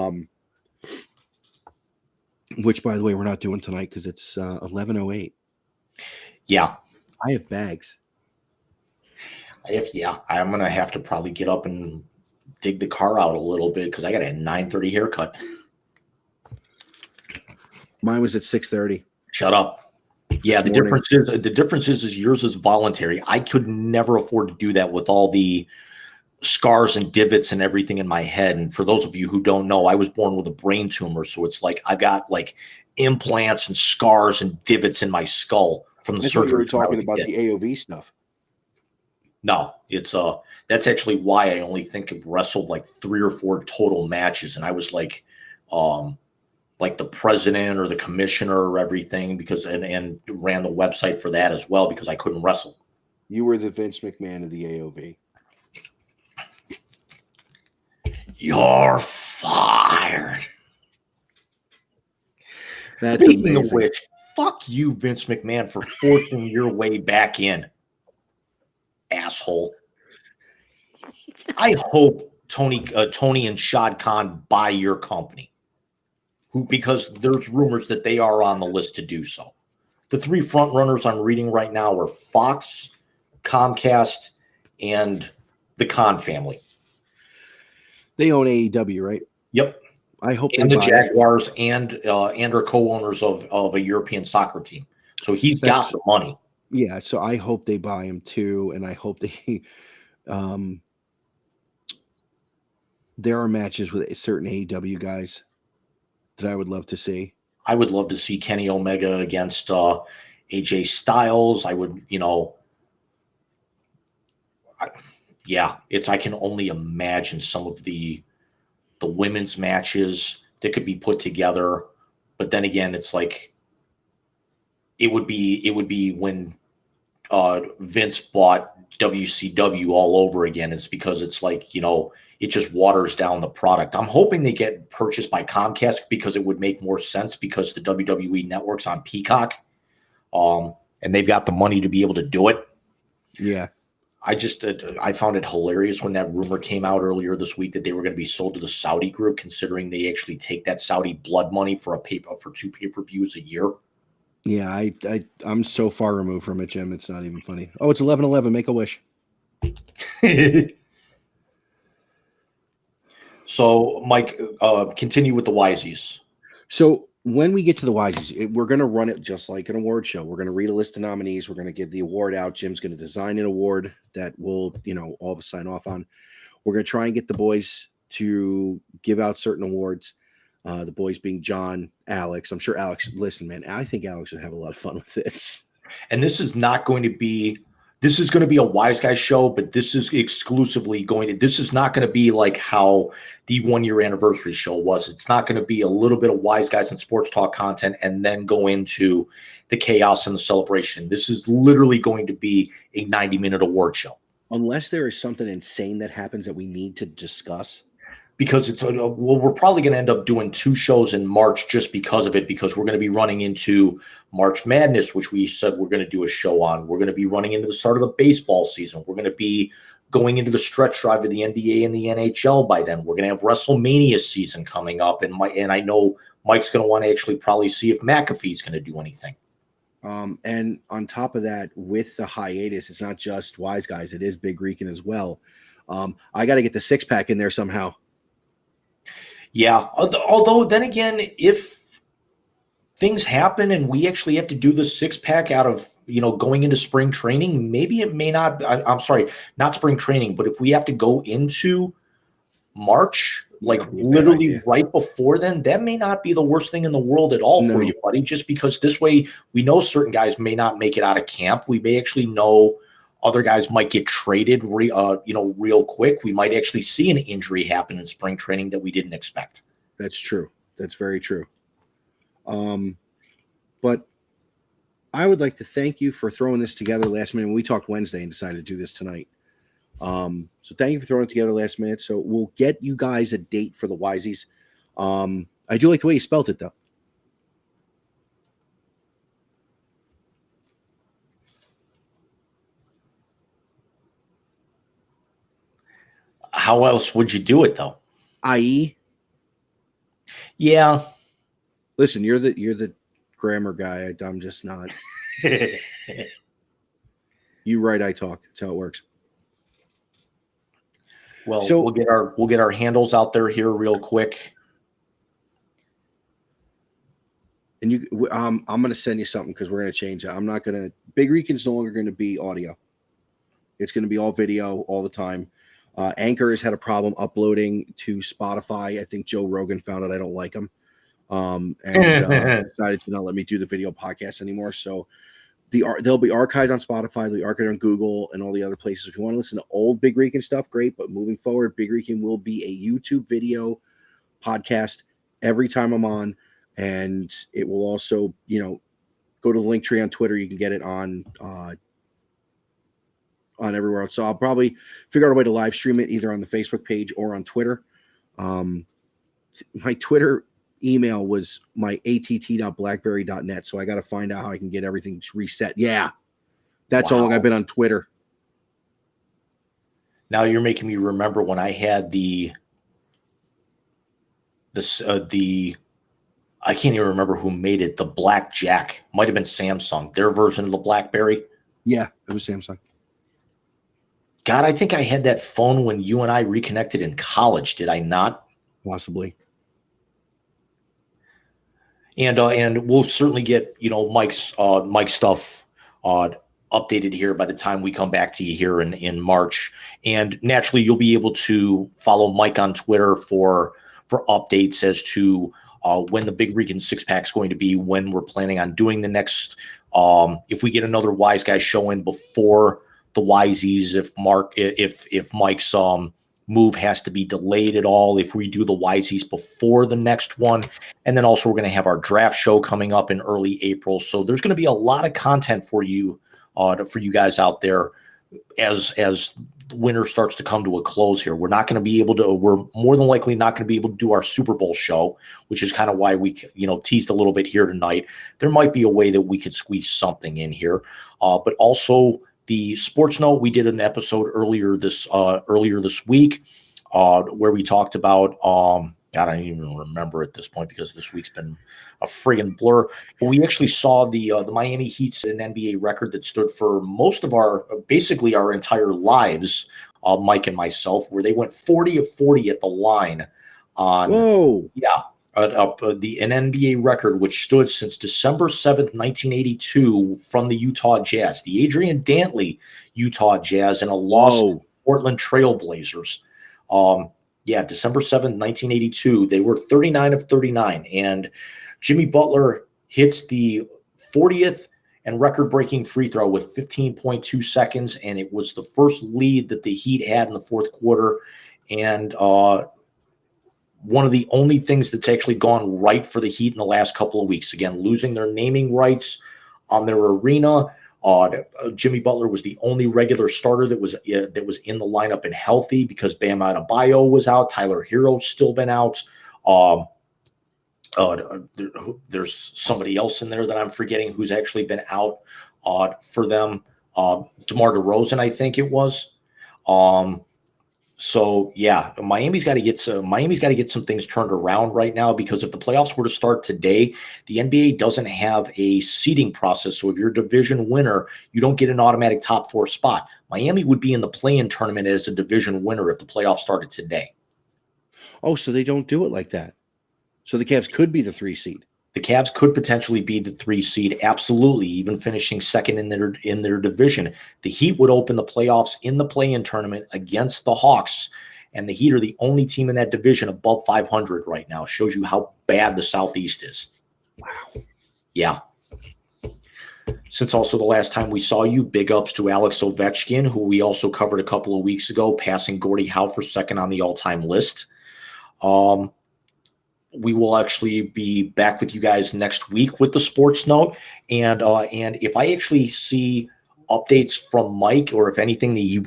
Which, by the way, we're not doing tonight because it's 11:08. Yeah. I have bags. I'm gonna have to probably get up and dig the car out a little bit because I got a 9:30 haircut. Mine was at 6:30. Shut up. Yeah, the difference is yours is voluntary. I could never afford to do that with all the scars and divots and everything in my head. And for those of you who don't know, I was born with a brain tumor, so it's like I got like implants and scars and divots in my skull from the surgery. You were talking about the AOV stuff. No, it's that's actually why I only think I've wrestled like 3 or 4 total matches, and I was like the president or the commissioner or everything because and ran the website for that as well because I couldn't wrestle. You were the Vince McMahon of the AOV. You're fired. That's Speaking amazing. of which, fuck you, Vince McMahon, for forcing your way back in, asshole. I hope Tony and Shad Khan buy your company, because there's rumors that they are on the list to do so. The 3 front runners I'm reading right now are Fox, Comcast, and the Khan family. They own AEW, right? Yep. I hope and the Jaguars and are co-owners of a European soccer team. So he's got the money. Yeah, so I hope they buy him too, and I hope they there are matches with certain AEW guys that I would love to see. I would love to see Kenny Omega against AJ Styles. I would, I can only imagine some of the women's matches that could be put together. But then again, it's like it would be when Vince bought WCW all over again. It's because it's like, it just waters down the product. I'm hoping they get purchased by Comcast because it would make more sense because the WWE network's on Peacock. And they've got the money to be able to do it. Yeah. I found it hilarious when that rumor came out earlier this week that they were going to be sold to the Saudi group, considering they actually take that Saudi blood money for 2 pay-per-views a year. Yeah, I'm so far removed from it, Jim. It's not even funny. Oh, it's 11:11. Make a wish. So, Mike, continue with the Wiseies. So when we get to the Wiseies, we're going to run it just like an award show. We're going to read a list of nominees. We're going to give the award out. Jim's going to design an award that we'll, all of us sign off on. We're going to try and get the boys to give out certain awards. The boys being John, Alex. I'm sure Alex, listen, man, I think Alex would have a lot of fun with this. And this is going to be a Wise Guy show, but this is exclusively this is not going to be like how the 1-year anniversary show was. It's not going to be a little bit of Wise Guys and sports talk content and then go into the chaos and the celebration. This is literally going to be a 90-minute award show. Unless there is something insane that happens that we need to discuss. Because we're probably going to end up doing 2 shows in March just because of it, because we're going to be running into March Madness, which we said we're going to do a show on. We're going to be running into the start of the baseball season. We're going to be going into the stretch drive of the NBA and the NHL by then. We're going to have WrestleMania season coming up, and I know Mike's going to want to actually probably see if McAfee's going to do anything. And on top of that, with the hiatus, it's not just Wise Guys; it is Big Rican as well. I got to get the 6-pack in there somehow. Yeah. Although then again, if things happen and we actually have to do the 6-pack out of, going into spring training, maybe it may not, I'm sorry, not spring training, but if we have to go into March, like Might be a bad literally idea. right before then, that may not be the worst thing in the world at all for No. you, buddy, just because this way we know certain guys may not make it out of camp. We may actually know other guys might get traded, real quick. We might actually see an injury happen in spring training that we didn't expect. That's true. That's very true. But I would like to thank you for throwing this together last minute. We talked Wednesday and decided to do this tonight. So thank you for throwing it together last minute. So we'll get you guys a date for the Wisies. I do like the way you spelt it, though. How else would you do it, though? I.e., Yeah. listen, you're the grammar guy. I'm just not. You write, I talk. That's how it works. Well, So- we'll get our handles out there here real quick. And I'm going to send you something because we're going to change it. I'm not going to. Big Rican's no longer going to be audio. It's going to be all video all the time. Anchor has had a problem uploading to Spotify. I think Joe Rogan found out I don't like him, and decided to not let me do the video podcast anymore. So they'll be archived on Spotify, they'll be archived on Google, and all the other places. If you want to listen to old Big Rican stuff, great. But moving forward, Big Rican will be a YouTube video podcast every time I'm on, and it will also, go to the link tree on Twitter. You can get it on everywhere else. So I'll probably figure out a way to live stream it either on the Facebook page or on Twitter. My Twitter email was my att.blackberry.net. So I got to find out how I can get everything reset. Yeah. That's how long I've been on Twitter. Now you're making me remember when I had the I can't even remember who made it. The Blackjack, might have been Samsung, their version of the BlackBerry. Yeah, it was Samsung. God, I think I had that phone when you and I reconnected in college. Did I not? Possibly. And we'll certainly get Mike's stuff updated here by the time we come back to you here in March. And naturally, you'll be able to follow Mike on Twitter for updates as to when the Big Rican 6-pack is going to be, when we're planning on doing the next. If we get another Wise Guy show in before the Wisies, if Mike's move has to be delayed at all, if we do the Wisies before the next one. And then also we're going to have our draft show coming up in early April. So there's going to be a lot of content for you guys out there as winter starts to come to a close here. We're more than likely not going to be able to do our Super Bowl show, which is kind of why we teased a little bit here tonight. There might be a way that we could squeeze something in here, but also the Sports Note, we did an episode earlier this week where we talked about God, I don't even remember at this point because this week's been a friggin' blur. But we actually saw the Miami Heat's an NBA record that stood for most of basically our entire lives, Mike and myself, where they went 40 of 40 at the line on. Whoa. Yeah. An NBA record which stood since December 7th, 1982 from the Utah Jazz, the Adrian Dantley Utah Jazz, and a loss to Portland Trail Blazers. December 7th, 1982. They were 39 of 39, and Jimmy Butler hits the 40th and record-breaking free throw with 15.2 seconds, and it was the first lead that the Heat had in the fourth quarter, and one of the only things that's actually gone right for the Heat in the last couple of weeks. Again, losing their naming rights on their arena. Jimmy Butler was the only regular starter that was in the lineup and healthy because Bam Adebayo was out. Tyler Hero's still been out. There's somebody else in there that I'm forgetting who's actually been out for them. DeMar DeRozan, I think it was. So yeah, Miami's got to get some things turned around right now, because if the playoffs were to start today, the NBA doesn't have a seeding process. So if you're a division winner, you don't get an automatic top 4 spot. Miami would be in the play-in tournament as a division winner if the playoffs started today. Oh, so they don't do it like that. So the Cavs could be the 3 seed. The Cavs could potentially be the 3 seed, absolutely, even finishing second in their division. The Heat would open the playoffs in the play-in tournament against the Hawks, and the Heat are the only team in that division above 500 right now. Shows you how bad the Southeast is. Wow. Yeah. Since also the last time we saw you, big ups to Alex Ovechkin, who we also covered a couple of weeks ago, passing Gordie Howe for second on the all-time list. We will actually be back with you guys next week with the sports note. And if I actually see updates from Mike, or if anything that he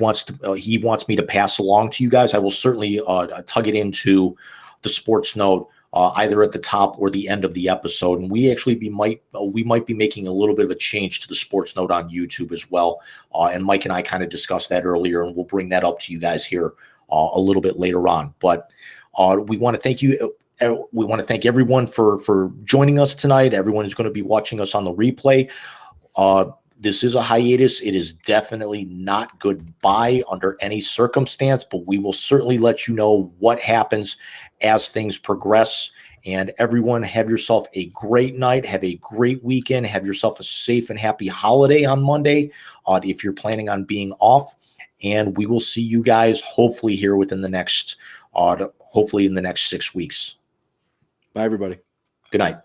wants me to pass along to you guys, I will certainly tug it into the sports note, either at the top or the end of the episode. And we actually might be making a little bit of a change to the sports note on YouTube as well. And Mike and I kind of discussed that earlier, and we'll bring that up to you guys here a little bit later on. But we want to thank you. We want to thank everyone for joining us tonight. Everyone who's going to be watching us on the replay. This is a hiatus. It is definitely not goodbye under any circumstance, but we will certainly let you know what happens as things progress. And everyone, have yourself a great night. Have a great weekend. Have yourself a safe and happy holiday on Monday, if you're planning on being off. And we will see you guys hopefully here within the next, hopefully in the next 6 weeks. Bye, everybody. Good night.